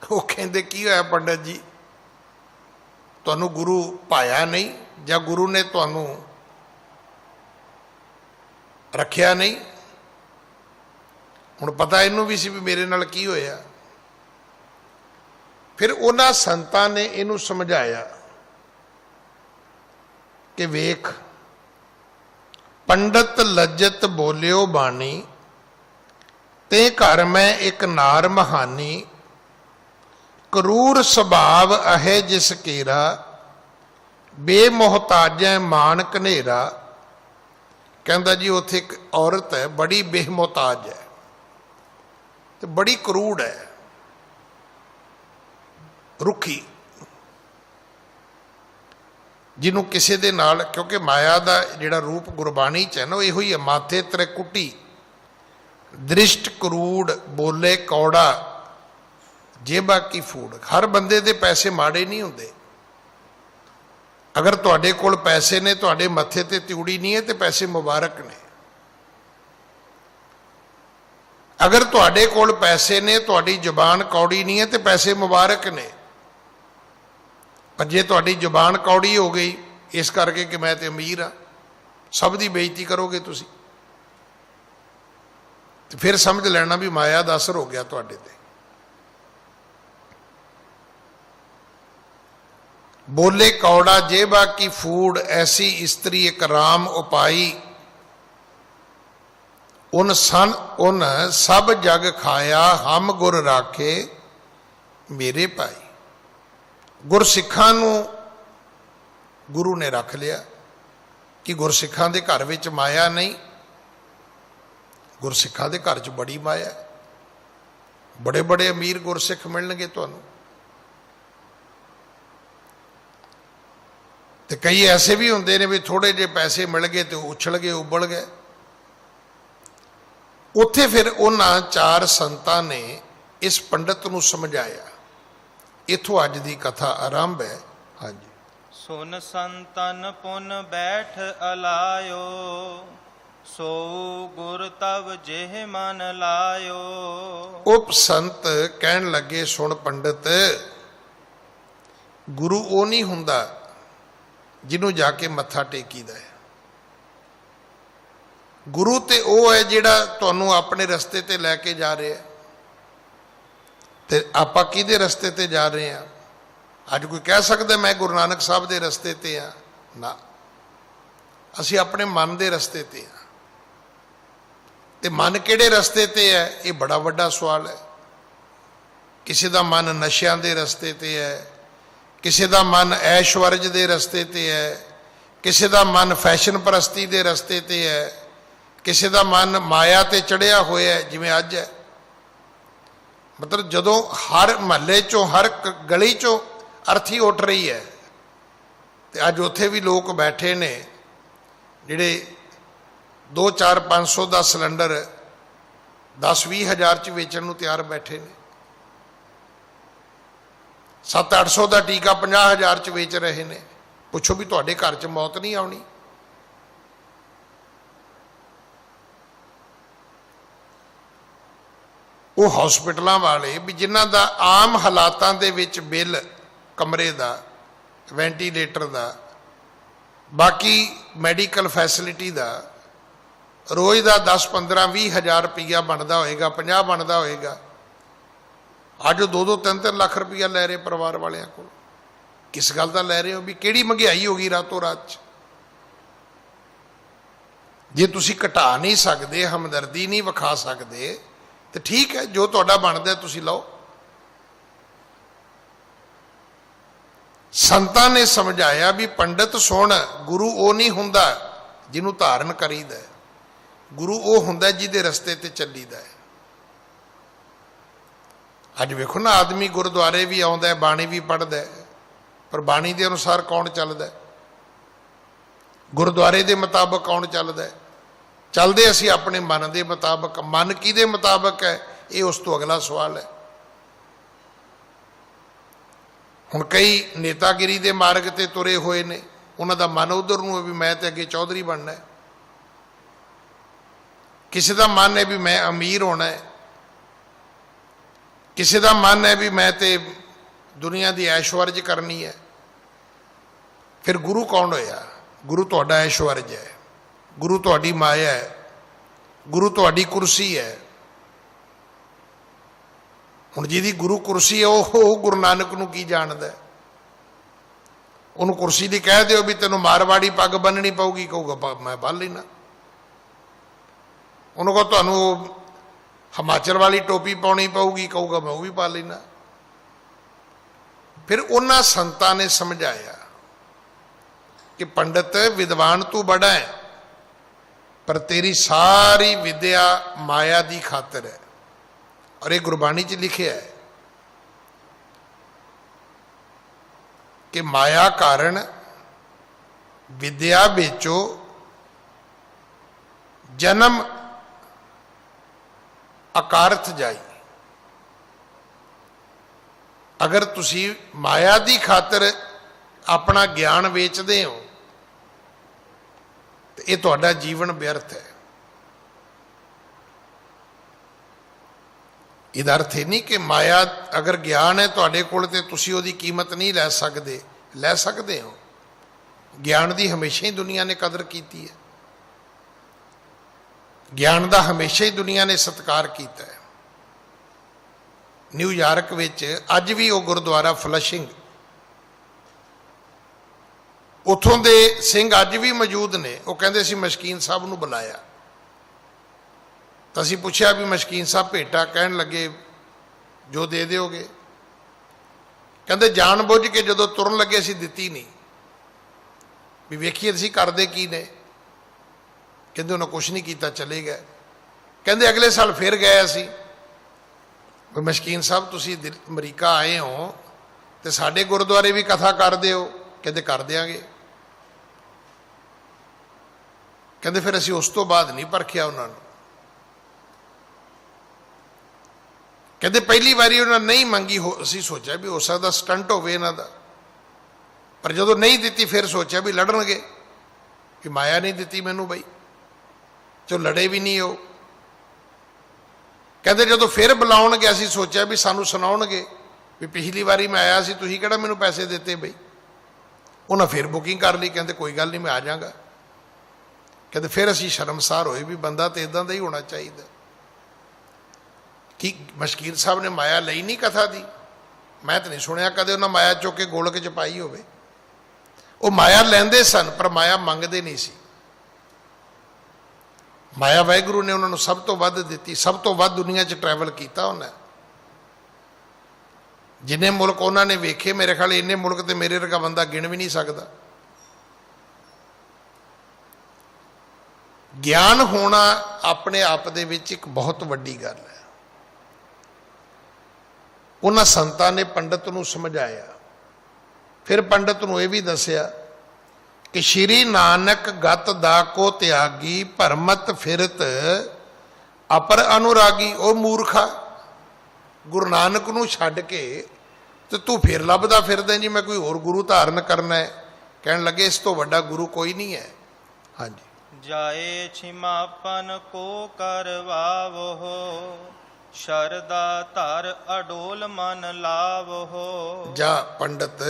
ਉਹ ਕਹਿੰਦੇ ਕੀ ਹੋਇਆ ਪੰਡਤ ਜੀ, ਤੁਹਾਨੂੰ ਗੁਰੂ ਭਾਇਆ ਨਹੀਂ ਜਾਂ ਗੁਰੂ ਨੇ ਤੁਹਾਨੂੰ ਰੱਖਿਆ ਨਹੀਂ। ਹੁਣ ਪਤਾ ਇਹਨੂੰ ਵੀ ਸੀ ਵੀ ਮੇਰੇ ਨਾਲ ਕੀ ਹੋਇਆ। ਫਿਰ ਉਹਨਾਂ ਸੰਤਾਂ ਨੇ ਇਹਨੂੰ ਸਮਝਾਇਆ ਕਿ ਵੇਖ, ਪੰਡਤ ਲੱਜਤ ਬੋਲਿਓ ਬਾਣੀ, ਤੇ ਘਰ ਮੈਂ ਇੱਕ ਨਾਰ ਮਹਾਨੀ, ਕਰੂਰ ਸੁਭਾਵ ਅਹੇ ਜਿਸ ਕੇਰਾ, ਬੇਮੁਹਤਾਜੈ ਮਾਨ ਘਨੇਰਾ। ਕਹਿੰਦਾ ਜੀ ਉੱਥੇ ਇੱਕ ਔਰਤ ਹੈ, ਬੜੀ ਬੇਮੁਹਤਾਜ ਹੈ ਤੇ ਬੜੀ ਕਰੂੜ ਹੈ, ਰੁੱਖੀ, ਜਿਹਨੂੰ ਕਿਸੇ ਦੇ ਨਾਲ, ਕਿਉਂਕਿ ਮਾਇਆ ਦਾ ਜਿਹੜਾ ਰੂਪ ਗੁਰਬਾਣੀ 'ਚ ਹੈ ਨਾ, ਉਹ ਇਹੋ ਹੀ ਹੈ, ਮਾਥੇ ਤ੍ਰਿਕੁਟੀ, ਦ੍ਰਿਸ਼ਟ ਕਰੂੜ, ਬੋਲੇ ਕੌੜਾ, ਜੇਬਾ ਕੀ ਫੂੜ। ਹਰ ਬੰਦੇ ਦੇ ਪੈਸੇ ਮਾੜੇ ਨਹੀਂ ਹੁੰਦੇ। ਅਗਰ ਤੁਹਾਡੇ ਕੋਲ ਪੈਸੇ ਨੇ, ਤੁਹਾਡੇ ਮੱਥੇ ਤੇ ਤਿਉੜੀ ਨਹੀਂ ਹੈ, ਤੇ ਪੈਸੇ ਮੁਬਾਰਕ ਨੇ। ਅਗਰ ਤੁਹਾਡੇ ਕੋਲ ਪੈਸੇ ਨੇ, ਤੁਹਾਡੀ ਜ਼ੁਬਾਨ ਕੌੜੀ ਨਹੀਂ ਹੈ, ਤੇ ਪੈਸੇ ਮੁਬਾਰਕ ਨੇ। ਪਰ ਜੇ ਤੁਹਾਡੀ ਜ਼ੁਬਾਨ ਕੌੜੀ ਹੋ ਗਈ ਇਸ ਕਰਕੇ ਕਿ ਮੈਂ ਤੇ ਅਮੀਰ ਹਾਂ, ਸਭ ਦੀ ਬੇਇੱਜ਼ਤੀ ਕਰੋਗੇ ਤੁਸੀਂ, ਤੇ ਫਿਰ ਸਮਝ ਲੈਣਾ ਵੀ ਮਾਇਆ ਦਾ ਅਸਰ ਹੋ ਗਿਆ ਤੁਹਾਡੇ ਤੇ। ਬੋਲੇ ਕੌੜਾ ਜੇਬਾ ਕੀ ਫੂੜ, ਐਸੀ ਇਸਤਰੀ ਇੱਕ ਰਾਮ ਉਪਾਈ, ਉਨ ਸਭ ਜਗ ਖਾਇਆ, ਹਮ ਗੁਰ ਰਾਖੇ ਮੇਰੇ ਭਾਈ। ਗੁਰਸਿੱਖਾਂ ਨੂੰ ਗੁਰੂ ਨੇ ਰੱਖ ਲਿਆ ਕਿ ਗੁਰਸਿੱਖਾਂ ਦੇ ਘਰ ਵਿੱਚ ਮਾਇਆ ਨਹੀਂ, ਗੁਰਸਿੱਖਾਂ ਦੇ ਘਰ 'ਚ ਬੜੀ ਮਾਇਆ। ਬੜੇ ਬੜੇ ਅਮੀਰ ਗੁਰਸਿੱਖ ਮਿਲਣਗੇ ਤੁਹਾਨੂੰ, ਤੇ ਕਈ ਐਸੇ ਵੀ ਹੁੰਦੇ ਨੇ ਵੀ ਥੋੜੇ ਜਿਹੇ ਪੈਸੇ ਮਿਲ ਗਏ ਤੇ ਉਛਲ ਗਏ, ਉਬਲ ਗਏ। ਉੱਥੇ ਫਿਰ ਉਹਨਾਂ 4 ਸੰਤਾਂ ਨੇ ਇਸ ਪੰਡਤ ਨੂੰ ਸਮਝਾਇਆ। ਇੱਥੋਂ ਅੱਜ ਦੀ ਕਥਾ ਆਰੰਭ ਹੈ। ਹਾਂਜੀ। ਸੁਨ ਸੰਤਨ ਪੁਨ ਬੈਠ ਅਲਾਇਓ, ਸੋ ਗੁਰ ਤਵ ਜਿਹ ਮਨ ਲਾਇਓ। ਉਪ ਸੰਤ ਕਹਿਣ ਲੱਗੇ, ਸੁਣ ਪੰਡਤ, ਗੁਰੂ ਉਹ ਨਹੀਂ ਹੁੰਦਾ ਜਿਹਨੂੰ ਜਾ ਕੇ ਮੱਥਾ ਟੇਕੀਦਾ ਹੈ। ਗੁਰੂ ਤੇ ਉਹ ਹੈ ਜਿਹੜਾ ਤੁਹਾਨੂੰ ਆਪਣੇ ਰਸਤੇ ਤੇ ਲੈ ਕੇ ਜਾ ਰਿਹਾ। ਤੇ ਆਪਾਂ ਕਿਹਦੇ ਰਸਤੇ ਤੇ ਜਾ ਰਹੇ ਹਾਂ? ਅੱਜ ਕੋਈ ਕਹਿ ਸਕਦਾ ਮੈਂ ਗੁਰੂ ਨਾਨਕ ਸਾਹਿਬ ਦੇ ਰਸਤੇ ਤੇ ਆ? ਨਾ, ਅਸੀਂ ਆਪਣੇ ਮਨ ਦੇ ਰਸਤੇ ਤੇ ਆ। ਤੇ ਮਨ ਕਿਹੜੇ ਰਸਤੇ ਤੇ ਹੈ, ਇਹ ਬੜਾ ਵੱਡਾ ਸਵਾਲ ਹੈ। ਕਿਸੇ ਦਾ ਮਨ ਨਸ਼ਿਆਂ ਦੇ ਰਸਤੇ ਤੇ ਹੈ, ਕਿਸੇ ਦਾ ਮਨ ਐਸ਼ਵਰਜ ਦੇ ਰਸਤੇ ਤੇ ਹੈ, ਕਿਸੇ ਦਾ ਮਨ ਫੈਸ਼ਨ ਪ੍ਰਸਤੀ ਦੇ ਰਸਤੇ ਤੇ ਹੈ, ਕਿਸੇ ਦਾ ਮਨ ਮਾਇਆ ਤੇ ਚੜਿਆ ਹੋਇਆ ਜਿਵੇਂ ਅੱਜ ਹੈ। ਮਤਲਬ ਜਦੋਂ ਹਰ ਮਹੱਲੇ ਚੋਂ, ਹਰ ਗਲੀ ਚੋਂ ਅਰਥੀ ਉੱਠ ਰਹੀ ਹੈ, ਤੇ ਅੱਜ ਉੱਥੇ ਵੀ ਲੋਕ ਬੈਠੇ ਨੇ ਜਿਹੜੇ 2, 4, 500 ਦਾ ਸਿਲੰਡਰ 10-20 ਹਜ਼ਾਰ 'ਚ ਵੇਚਣ ਨੂੰ ਤਿਆਰ ਬੈਠੇ ਨੇ। 700-800 ਦਾ ਟੀਕਾ 50 ਹਜ਼ਾਰ 'ਚ ਵੇਚ ਰਹੇ ਨੇ। ਪੁੱਛੋ ਵੀ ਤੁਹਾਡੇ ਘਰ 'ਚ ਮੌਤ ਨਹੀਂ ਆਉਣੀ? ਉਹ ਹਸਪੀਟਲਾਂ ਵਾਲੇ ਵੀ ਜਿਨ੍ਹਾਂ ਦਾ ਆਮ ਹਾਲਾਤਾਂ ਦੇ ਵਿੱਚ ਬਿੱਲ, ਕਮਰੇ ਦਾ, ਵੈਂਟੀਲੇਟਰ ਦਾ, ਬਾਕੀ ਮੈਡੀਕਲ ਫੈਸਿਲਿਟੀ ਦਾ ਰੋਜ਼ ਦਾ 10, 15, 20 ਹਜ਼ਾਰ ਰੁਪਈਆ ਬਣਦਾ ਹੋਏਗਾ, 50 ਬਣਦਾ ਹੋਏਗਾ, ਅੱਜ 2-2, 3-3 ਲੱਖ ਰੁਪਈਆ ਲੈ ਰਹੇ ਪਰਿਵਾਰ ਵਾਲਿਆਂ ਕੋਲ। ਕਿਸ ਗੱਲ ਦਾ ਲੈ ਰਹੇ ਹੋ? ਵੀ ਕਿਹੜੀ ਮਹਿੰਗਾਈ ਹੋ ਗਈ ਰਾਤੋਂ ਰਾਤ 'ਚ? ਜੇ ਤੁਸੀਂ ਘਟਾ ਨਹੀਂ ਸਕਦੇ, ਹਮਦਰਦੀ ਨਹੀਂ ਵਿਖਾ ਸਕਦੇ, ਤੇ ਠੀਕ ਹੈ, ਜੋ ਤੁਹਾਡਾ ਬਣਦਾ ਤੁਸੀਂ ਲਓ। ਸੰਤਾਂ ਨੇ ਸਮਝਾਇਆ ਵੀ ਪੰਡਤ ਸੁਣ, ਗੁਰੂ ਉਹ ਨਹੀਂ ਹੁੰਦਾ ਜਿਹਨੂੰ ਧਾਰਨ ਕਰੀਦਾ, ਗੁਰੂ ਉਹ ਹੁੰਦਾ ਜਿਹਦੇ ਰਸਤੇ ਤੇ ਚੱਲੀਦਾ ਹੈ। ਅੱਜ ਵੇਖੋ ਨਾ, ਆਦਮੀ ਗੁਰਦੁਆਰੇ ਵੀ ਆਉਂਦਾ, ਬਾਣੀ ਵੀ ਪੜ੍ਹਦਾ, ਪਰ ਬਾਣੀ ਦੇ ਅਨੁਸਾਰ ਕੌਣ ਚੱਲਦਾ? ਗੁਰਦੁਆਰੇ ਦੇ ਮੁਤਾਬਕ ਕੌਣ ਚੱਲਦਾ? ਚੱਲਦੇ ਅਸੀਂ ਆਪਣੇ ਮਨ ਦੇ ਮੁਤਾਬਕ। ਮਨ ਕਿਹਦੇ ਮੁਤਾਬਕ ਹੈ, ਇਹ ਉਸ ਤੋਂ ਅਗਲਾ ਸਵਾਲ ਹੈ। ਹੁਣ ਕਈ ਨੇਤਾਗਿਰੀ ਦੇ ਮਾਰਗ ਤੇ ਤੁਰੇ ਹੋਏ ਨੇ, ਉਹਨਾਂ ਦਾ ਮਨ ਉਧਰ ਨੂੰ ਹੈ ਵੀ ਮੈਂ ਤੇ ਅੱਗੇ ਚੌਧਰੀ ਬਣਨਾ ਹੈ। ਕਿਸੇ ਦਾ ਮਨ ਹੈ ਵੀ ਮੈਂ ਅਮੀਰ ਹੋਣਾ ਹੈ, ਕਿਸੇ ਦਾ ਮਨ ਹੈ ਵੀ ਮੈਂ ਤੇ ਦੁਨੀਆ ਦੀ ਐਸ਼ਵਰਜ ਕਰਨੀ ਹੈ। ਫਿਰ ਗੁਰੂ ਕੌਣ ਹੋਇਆ? ਗੁਰੂ ਤੁਹਾਡਾ ਐਸ਼ਵਰਜ ਹੈ, ਗੁਰੂ ਤੁਹਾਡੀ ਮਾਇਆ ਹੈ, ਗੁਰੂ ਤੁਹਾਡੀ ਕੁਰਸੀ ਹੈ। ਹੁਣ ਜਿਹਦੀ ਗੁਰੂ ਕੁਰਸੀ ਹੈ ਉਹ ਗੁਰੂ ਨਾਨਕ ਨੂੰ ਕੀ ਜਾਣਦਾ? ਉਹਨੂੰ ਕੁਰਸੀ ਦੀ ਕਹਿ ਦਿਓ ਵੀ ਤੈਨੂੰ ਮਾਰਵਾੜੀ ਪੱਗ ਬੰਨਣੀ ਪਊਗੀ, ਕਹੂਗਾ ਮੈਂ ਬੰਨ ਲੈਣਾ। ਉਹਨੂੰ ਕਹੋ ਤੁਹਾਨੂੰ ਹਿਮਾਚਲ ਵਾਲੀ ਟੋਪੀ ਪਾਉਣੀ ਪਊਗੀ, ਕਹੂਗਾ ਮੈਂ ਉਹ ਵੀ ਪਾ ਲੈਣਾ। ਫਿਰ ਉਹਨਾਂ ਸੰਤਾਂ ਨੇ ਸਮਝਾਇਆ ਕਿ ਪੰਡਤ ਵਿਦਵਾਨ ਤੂੰ ਬੜਾ ਹੈ, ਪਰ ਤੇਰੀ ਸਾਰੀ ਵਿਦਿਆ ਮਾਇਆ ਦੀ ਖਾਤਰ ਹੈ। ਔਰ ਇਹ ਗੁਰਬਾਣੀ 'ਚ ਲਿਖਿਆ ਹੈ ਕਿ ਮਾਇਆ ਕਾਰਨ ਵਿਦਿਆ ਵੇਚੋ, ਜਨਮ ਅਕਾਰਥ ਜਾਈ। ਅਗਰ ਤੁਸੀਂ ਮਾਇਆ ਦੀ ਖਾਤਰ ਆਪਣਾ ਗਿਆਨ ਵੇਚਦੇ ਹੋ ਤੇ ਇਹ ਤੁਹਾਡਾ ਜੀਵਨ ਵਿਅਰਥ ਹੈ। ਇਹਦਾ ਅਰਥ ਇਹ ਨਹੀਂ ਕਿ ਮਾਇਆ, ਅਗਰ ਗਿਆਨ ਹੈ ਤੁਹਾਡੇ ਕੋਲ ਤੇ ਤੁਸੀਂ ਉਹਦੀ ਕੀਮਤ ਨਹੀਂ ਲੈ ਸਕਦੇ। ਲੈ ਸਕਦੇ ਹੋ। ਗਿਆਨ ਦੀ ਹਮੇਸ਼ਾ ਹੀ ਦੁਨੀਆ ਨੇ ਕਦਰ ਕੀਤੀ ਹੈ, ਗਿਆਨ ਦਾ ਹਮੇਸ਼ਾ ਹੀ ਦੁਨੀਆ ਨੇ ਸਤਿਕਾਰ ਕੀਤਾ ਹੈ। ਨਿਊਯਾਰਕ ਵਿੱਚ ਅੱਜ ਵੀ ਉਹ ਗੁਰਦੁਆਰਾ ਫਲਸ਼ਿੰਗ, ਉੱਥੋਂ ਦੇ ਸਿੰਘ ਅੱਜ ਵੀ ਮੌਜੂਦ ਨੇ। ਉਹ ਕਹਿੰਦੇ ਸੀ ਮਸ਼ਕੀਨ ਸਾਹਿਬ ਨੂੰ ਬੁਲਾਇਆ ਤਾਂ ਅਸੀਂ ਪੁੱਛਿਆ ਵੀ ਮਸ਼ਕੀਨ ਸਾਹਿਬ ਭੇਟਾ, ਕਹਿਣ ਲੱਗੇ ਜੋ ਦੇ ਦਿਓਗੇ। ਕਹਿੰਦੇ ਜਾਣ ਬੁੱਝ ਕੇ ਜਦੋਂ ਤੁਰਨ ਲੱਗੇ ਅਸੀਂ ਦਿੱਤੀ ਨਹੀਂ, ਵੀ ਵੇਖੀਏ ਅਸੀਂ ਕਰਦੇ ਕੀ ਨੇ। ਕਹਿੰਦੇ ਉਹਨਾਂ ਕੁਛ ਨਹੀਂ ਕੀਤਾ, ਚਲੇ ਗਏ। ਕਹਿੰਦੇ ਅਗਲੇ ਸਾਲ ਫਿਰ ਗਏ ਅਸੀਂ, ਵੀ ਮਸ਼ਕੀਨ ਸਾਹਿਬ ਤੁਸੀਂ ਅਮਰੀਕਾ ਆਏ ਹੋ ਤੇ ਸਾਡੇ ਗੁਰਦੁਆਰੇ ਵੀ ਕਥਾ ਕਰ ਦਿਓ। ਕਹਿੰਦੇ ਕਰ ਦਿਆਂਗੇ। ਕਹਿੰਦੇ ਫਿਰ ਅਸੀਂ ਉਸ ਤੋਂ ਬਾਅਦ ਨਹੀਂ ਪਰਖਿਆ ਉਹਨਾਂ ਨੂੰ। ਕਹਿੰਦੇ ਪਹਿਲੀ ਵਾਰੀ ਉਹਨਾਂ ਨਹੀਂ ਮੰਗੀ, ਅਸੀਂ ਸੋਚਿਆ ਵੀ ਹੋ ਸਕਦਾ ਸਟੰਟ ਹੋਵੇ ਇਹਨਾਂ ਦਾ, ਪਰ ਜਦੋਂ ਨਹੀਂ ਦਿੱਤੀ ਫਿਰ ਸੋਚਿਆ ਵੀ ਲੜਨਗੇ, ਕਿ ਮਾਇਆ ਨਹੀਂ ਦਿੱਤੀ ਮੈਨੂੰ ਬਈ, ਚੋ ਲੜੇ ਵੀ ਨਹੀਂ ਉਹ। ਕਹਿੰਦੇ ਜਦੋਂ ਫਿਰ ਬੁਲਾਉਣਗੇ ਅਸੀਂ ਸੋਚਿਆ ਵੀ ਸਾਨੂੰ ਸੁਣਾਉਣਗੇ ਵੀ ਪਿਛਲੀ ਵਾਰੀ ਮੈਂ ਆਇਆ ਸੀ, ਤੁਸੀਂ ਕਿਹੜਾ ਮੈਨੂੰ ਪੈਸੇ ਦਿੱਤੇ ਬਈ। ਉਹਨਾਂ ਫਿਰ ਬੁਕਿੰਗ ਕਰ ਲਈ, ਕਹਿੰਦੇ ਕੋਈ ਗੱਲ ਨਹੀਂ ਮੈਂ ਆ ਜਾਵਾਂਗਾ। ਕਹਿੰਦੇ ਫਿਰ ਅਸੀਂ ਸ਼ਰਮਸਾਰ ਹੋਏ ਵੀ ਬੰਦਾ ਤੇ ਇਦਾਂ ਦਾ ਹੀ ਹੋਣਾ ਚਾਹੀਦਾ। ਕਿ ਮਸ਼ਕੀਨ ਸਾਹਿਬ ਨੇ ਮਾਇਆ ਲਈ ਨਹੀਂ ਕਥਾ ਦੀ? ਮੈਂ ਤਾਂ ਨਹੀਂ ਸੁਣਿਆ ਕਦੇ ਉਹਨਾਂ ਮਾਇਆ ਚੁੱਕ ਕੇ ਗੋਲਕ 'ਚ ਪਾਈ ਹੋਵੇ। ਉਹ ਮਾਇਆ ਲੈਂਦੇ ਸਨ ਪਰ ਮਾਇਆ ਮੰਗਦੇ ਨਹੀਂ ਸੀ। ਮਾਇਆ ਵਾਹਿਗੁਰੂ ਨੇ ਉਹਨਾਂ ਨੂੰ ਸਭ ਤੋਂ ਵੱਧ ਦਿੱਤੀ। ਸਭ ਤੋਂ ਵੱਧ ਦੁਨੀਆ 'ਚ ਟਰੈਵਲ ਕੀਤਾ ਉਹਨੇ। ਜਿੰਨੇ ਮੁਲਕ ਉਹਨਾਂ ਨੇ ਵੇਖੇ, ਮੇਰੇ ਖਿਆਲ ਇੰਨੇ ਮੁਲਕ ਤੇ ਮੇਰੇ ਵਰਗਾ ਬੰਦਾ ਗਿਣ ਵੀ ਨਹੀਂ ਸਕਦਾ। ਗਿਆਨ ਹੋਣਾ ਆਪਣੇ ਆਪ ਦੇ ਵਿੱਚ ਇੱਕ ਬਹੁਤ ਵੱਡੀ ਗੱਲ ਹੈ। ਉਹਨਾਂ ਸੰਤਾਂ ਨੇ ਪੰਡਤ ਨੂੰ ਸਮਝਾਇਆ। ਫਿਰ ਪੰਡਤ ਨੂੰ ਇਹ ਵੀ ਦੱਸਿਆ ਕਿ ਸ਼੍ਰੀ ਨਾਨਕ ਗਤ ਦਾ ਕੋ ਤਿਆਗੀ, ਭਰਮਤ ਫਿਰਤ ਅਪਰ ਅਨੁਰਾਗੀ। ਉਹ ਮੂਰਖਾ, ਗੁਰੂ ਨਾਨਕ ਨੂੰ ਛੱਡ ਕੇ ਤੇ ਤੂੰ ਫਿਰ ਲੱਭਦਾ ਫਿਰਦਾ ਜੀ ਮੈਂ ਕੋਈ ਹੋਰ ਗੁਰੂ ਧਾਰਨ ਕਰਨਾ ਹੈ। ਕਹਿਣ ਲੱਗੇ ਇਸ ਤੋਂ ਵੱਡਾ ਗੁਰੂ ਕੋਈ ਨਹੀਂ ਹੈ। ਹਾਂਜੀ। ਜਾਏ ਛਿਮਾਪਨ ਕੋ ਕਰਵਾਵੋ, ਸ਼ਰਦਾ ਧਰ ਅਡੋਲ ਮਨ ਲਾਵੋ। ਜਾ ਪੰਡਤ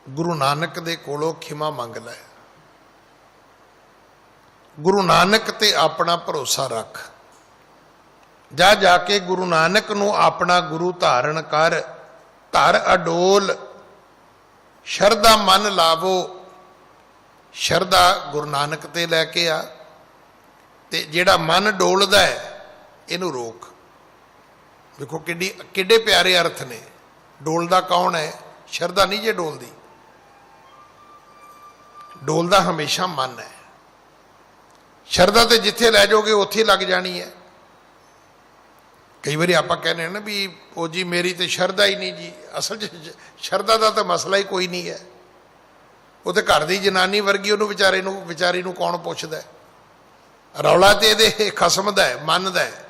ਗੁਰੂ ਨਾਨਕ ਦੇ ਕੋਲੋਂ ਖਿਮਾ ਮੰਗ ਲੈ, ਗੁਰੂ ਨਾਨਕ ਤੇ ਆਪਣਾ ਭਰੋਸਾ ਰੱਖ। ਜਾ ਜਾ ਕੇ ਗੁਰੂ ਨਾਨਕ ਨੂੰ ਆਪਣਾ ਗੁਰੂ ਧਾਰਨ ਕਰ, ਧਰ ਅਡੋਲ ਸ਼ਰਦਾ ਮਨ ਲਾਵੋ। ਸ਼ਰਦਾ ਗੁਰੂ ਨਾਨਕ ਤੇ ਲੈ ਕੇ ਆ, ਤੇ ਜਿਹੜਾ ਮਨ ਡੋਲਦਾ ਹੈ ਇਹਨੂੰ ਰੋਕ। ਦੇਖੋ ਕਿੱਡੇ ਪਿਆਰੇ ਅਰਥ ਨੇ। ਡੋਲਦਾ ਕੌਣ ਹੈ? ਸ਼ਰਧਾ ਨਹੀਂ ਜੇ ਡੋਲਦੀ, ਡੋਲਦਾ ਹਮੇਸ਼ਾ ਮਨ ਹੈ। ਸ਼ਰਧਾ ਤੇ ਜਿੱਥੇ ਲੈ ਜਾਓਗੇ ਉੱਥੇ ਲੱਗ ਜਾਣੀ ਹੈ। ਕਈ ਵਾਰੀ ਆਪਾਂ ਕਹਿੰਦੇ ਹਾਂ ਨਾ ਵੀ ਉਹ ਜੀ ਮੇਰੀ ਤੇ ਸ਼ਰਧਾ ਹੀ ਨਹੀਂ ਜੀ। ਅਸਲ 'ਚ ਸ਼ਰਧਾ ਦਾ ਤਾਂ ਮਸਲਾ ਹੀ ਕੋਈ ਨਹੀਂ ਹੈ। ਉਹ ਤੇ ਘਰ ਦੀ ਜਨਾਨੀ ਵਰਗੀ, ਉਹਨੂੰ ਵਿਚਾਰੀ ਨੂੰ ਕੌਣ ਪੁੱਛਦਾ? ਰੌਲਾ ਤੇ ਇਹਦੇ ਖਸਮ ਦਾ ਹੈ, ਮਨ ਦਾ ਹੈ।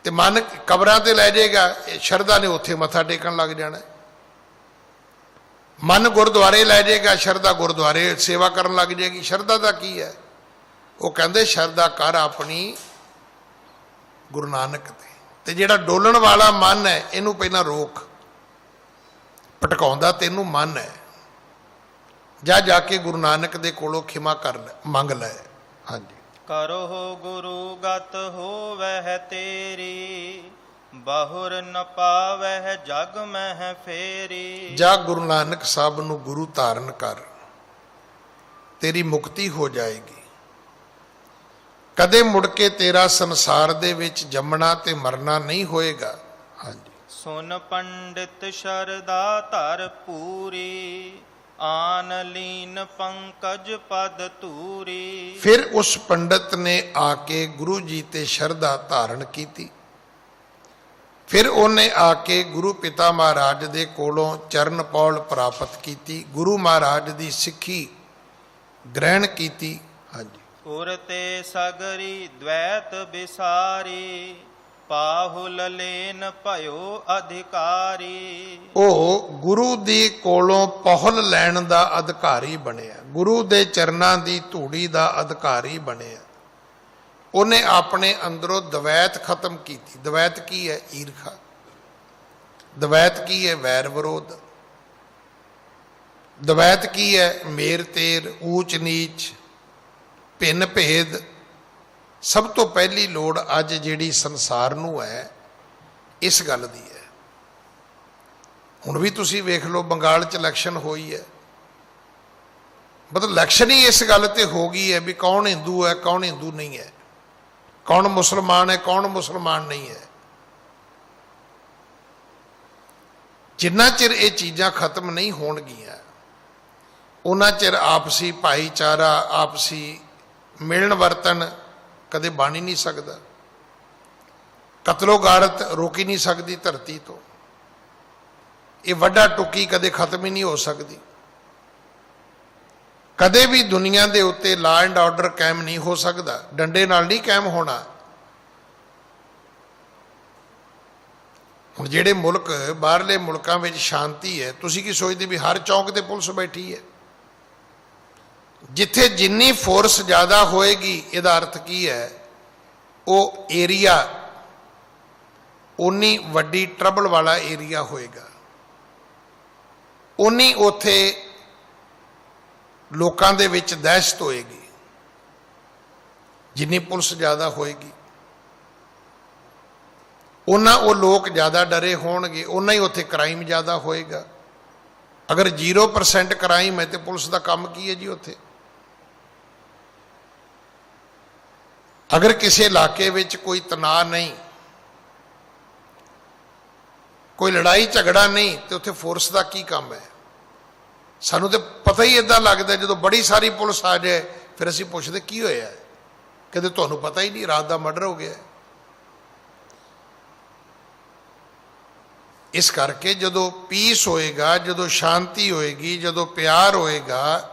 ਤੇ ਮਨ ਕਬਰਾਂ ਤੇ ਲੈ ਜਾਏਗਾ, ਸ਼ਰਧਾ ਨੇ ਉੱਥੇ ਮੱਥਾ ਟੇਕਣ ਲੱਗ ਜਾਣਾ। ਮਨ ਗੁਰਦੁਆਰੇ ਲੈ ਜਾਏਗਾ, ਸ਼ਰਧਾ ਗੁਰਦੁਆਰੇ ਸੇਵਾ ਕਰਨ ਲੱਗ ਜਾਏਗੀ। ਸ਼ਰਧਾ ਦਾ ਕੀ ਹੈ? ਉਹ ਕਹਿੰਦੇ ਸ਼ਰਧਾ ਕਰ ਆਪਣੀ ਗੁਰੂ ਨਾਨਕ ਤੇ ਜਿਹੜਾ ਡੋਲਣ ਵਾਲਾ ਮਨ ਹੈ ਇਹਨੂੰ ਪਹਿਲਾਂ ਰੋਕ। ਭਟਕਾਉਂਦਾ ਤੈਨੂੰ ਮਨ ਹੈ, ਜਾ ਕੇ ਗੁਰੂ ਨਾਨਕ ਦੇ ਕੋਲੋਂ ਖਿਮਾ ਕਰ ਲੈ, ਮੰਗ ਲੈ। ਹਾਂਜੀ। ਕਰੋ ਗੁਰੂ ਗਤ ਹੋਵਹਿ ਤੇਰੀ, ਬਹੁਰ ਨ ਪਾਵਹਿ ਜਗ ਮਹਿ ਫੇਰੀ। ਜਾ ਗੁਰੂ ਨਾਨਕ ਸਾਹਿਬ ਨੂੰ ਗੁਰੂ ਧਾਰਨ ਕਰ, ਤੇਰੀ ਮੁਕਤੀ ਹੋ ਜਾਏਗੀ। ਕਦੇ ਮੁੜ ਕੇ ਤੇਰਾ ਸੰਸਾਰ ਦੇ ਵਿੱਚ ਜੰਮਣਾ ਤੇ ਮਰਨਾ ਨਹੀਂ ਹੋਏਗਾ। ਹਾਂਜੀ। ਸੁਨ ਪੰਡਿਤ ਸ਼ਰਦਾ ਧਰ ਪੂਰੀ, ਆਨ ਲੀਨ ਪੰਕਜ ਪਦ ਧੂਰੀ। ਫਿਰ ਉਸ ਪੰਡਤ ਨੇ ਆ ਕੇ ਗੁਰੂ ਜੀ ਤੇ ਸ਼ਰਧਾ ਧਾਰਨ ਕੀਤੀ। ਫਿਰ ਉਹਨੇ ਆ ਕੇ ਗੁਰੂ ਪਿਤਾ ਮਹਾਰਾਜ ਦੇ ਕੋਲੋਂ ਚਰਨ ਪੌਲ ਪ੍ਰਾਪਤ ਕੀਤੀ, ਗੁਰੂ ਮਹਾਰਾਜ ਦੀ ਸਿੱਖੀ ਗ੍ਰਹਿਣ ਕੀਤੀ। ਹਾਂਜੀ। ਉਰ ਤੇ ਸਗਰੀ ਦ્વੈਤ ਬਿਸਾਰੀ, ਪਾਹੁਲ ਲੈਨ ਭਇਓ ਅਧਿਕਾਰੀ। ਉਹ ਗੁਰੂ ਦੀ ਕੋਲੋਂ ਪਹੁਲ ਲੈਣ ਦਾ ਅਧਿਕਾਰੀ ਬਣਿਆ, ਗੁਰੂ ਦੇ ਚਰਨਾਂ ਦੀ ਧੂੜੀ ਦਾ ਅਧਿਕਾਰੀ ਬਣਿਆ। ਉਹਨੇ ਆਪਣੇ ਅੰਦਰੋਂ ਦਵੈਤ ਖਤਮ ਕੀਤੀ। ਦਵੈਤ ਕੀ ਹੈ? ਈਰਖਾ। ਦਵੈਤ ਕੀ ਹੈ? ਵੈਰ ਵਿਰੋਧ। ਦਵੈਤ ਕੀ ਹੈ? ਮੇਰ ਤੇਰ, ਊਚ ਨੀਚ, ਭਿੰਨ ਭੇਦ। ਸਭ ਤੋਂ ਪਹਿਲੀ ਲੋੜ ਅੱਜ ਜਿਹੜੀ ਸੰਸਾਰ ਨੂੰ ਹੈ, ਇਸ ਗੱਲ ਦੀ ਹੈ। ਹੁਣ ਵੀ ਤੁਸੀਂ ਵੇਖ ਲਓ, ਬੰਗਾਲ 'ਚ ਇਲੈਕਸ਼ਨ ਹੋਈ ਹੈ, ਮਤਲਬ ਇਲੈਕਸ਼ਨ ਹੀ ਇਸ ਗੱਲ ਤੇ ਹੋ ਗਈ ਹੈ ਵੀ ਕੌਣ ਹਿੰਦੂ ਹੈ, ਕੌਣ ਹਿੰਦੂ ਨਹੀਂ ਹੈ, ਕੌਣ ਮੁਸਲਮਾਨ ਹੈ, ਕੌਣ ਮੁਸਲਮਾਨ ਨਹੀਂ ਹੈ। ਜਿੰਨਾ ਚਿਰ ਇਹ ਚੀਜ਼ਾਂ ਖਤਮ ਨਹੀਂ ਹੋਣਗੀਆਂ, ਉਹਨਾਂ ਚਿਰ ਆਪਸੀ ਭਾਈਚਾਰਾ, ਆਪਸੀ ਮਿਲਣ ਵਰਤਨ ਕਦੇ ਬਣ ਹੀ ਨਹੀਂ ਸਕਦਾ। ਕਤਲੋ ਗਾਰਤ ਰੋਕ ਹੀ ਨਹੀਂ ਸਕਦੀ ਧਰਤੀ ਤੋਂ। ਇਹ ਵੱਡਾ ਟੁੱਕੀ ਕਦੇ ਖਤਮ ਹੀ ਨਹੀਂ ਹੋ ਸਕਦੀ। ਕਦੇ ਵੀ ਦੁਨੀਆ ਦੇ ਉੱਤੇ ਲਾ ਐਂਡ ਆਰਡਰ ਕਾਇਮ ਨਹੀਂ ਹੋ ਸਕਦਾ, ਡੰਡੇ ਨਾਲ ਨਹੀਂ ਕਾਇਮ ਹੋਣਾ। ਹੁਣ ਜਿਹੜੇ ਮੁਲਕ, ਬਾਹਰਲੇ ਮੁਲਕਾਂ ਵਿੱਚ ਸ਼ਾਂਤੀ ਹੈ, ਤੁਸੀਂ ਕੀ ਸੋਚਦੇ ਵੀ ਹਰ ਚੌਂਕ ਤੇ ਪੁਲਿਸ ਬੈਠੀ ਹੈ? ਜਿੱਥੇ ਜਿੰਨੀ ਫੋਰਸ ਜ਼ਿਆਦਾ ਹੋਏਗੀ, ਇਹਦਾ ਅਰਥ ਕੀ ਹੈ? ਉਹ ਏਰੀਆ ਉਨੀ ਵੱਡੀ ਟਰਬਲ ਵਾਲਾ ਏਰੀਆ ਹੋਏਗਾ, ਉਨੀ ਉੱਥੇ ਲੋਕਾਂ ਦੇ ਵਿੱਚ ਦਹਿਸ਼ਤ ਹੋਏਗੀ। ਜਿੰਨੀ ਪੁਲਿਸ ਜ਼ਿਆਦਾ ਹੋਏਗੀ, ਉਹਨਾਂ ਉਹ ਲੋਕ ਜ਼ਿਆਦਾ ਡਰੇ ਹੋਣਗੇ, ਉਹਨਾਂ ਹੀ ਉੱਥੇ ਕ੍ਰਾਈਮ ਜ਼ਿਆਦਾ ਹੋਏਗਾ। ਅਗਰ 0% ਕ੍ਰਾਈਮ ਹੈ ਤੇ ਪੁਲਿਸ ਦਾ ਕੰਮ ਕੀ ਹੈ ਜੀ ਉੱਥੇ? ਅਗਰ ਕਿਸੇ ਇਲਾਕੇ ਵਿੱਚ ਕੋਈ ਤਣਾਅ ਨਹੀਂ, ਕੋਈ ਲੜਾਈ ਝਗੜਾ ਨਹੀਂ, ਤੇ ਉੱਥੇ ਫੋਰਸ ਦਾ ਕੀ ਕੰਮ ਹੈ? ਸਾਨੂੰ ਤੇ ਪਤਾ ਹੀ ਇਦਾਂ ਲੱਗਦਾ, ਜਦੋਂ ਬੜੀ ਸਾਰੀ ਪੁਲਿਸ ਆ ਜਾਏ ਫਿਰ ਅਸੀਂ ਪੁੱਛਦੇ ਕੀ ਹੋਇਆ? ਕਹਿੰਦੇ ਤੁਹਾਨੂੰ ਪਤਾ ਹੀ ਨਹੀਂ, ਰਾਤ ਦਾ ਮਰਡਰ ਹੋ ਗਿਆ। ਇਸ ਕਰਕੇ ਜਦੋਂ ਪੀਸ ਹੋਏਗਾ, ਜਦੋਂ ਸ਼ਾਂਤੀ ਹੋਏਗੀ, ਜਦੋਂ ਪਿਆਰ ਹੋਏਗਾ,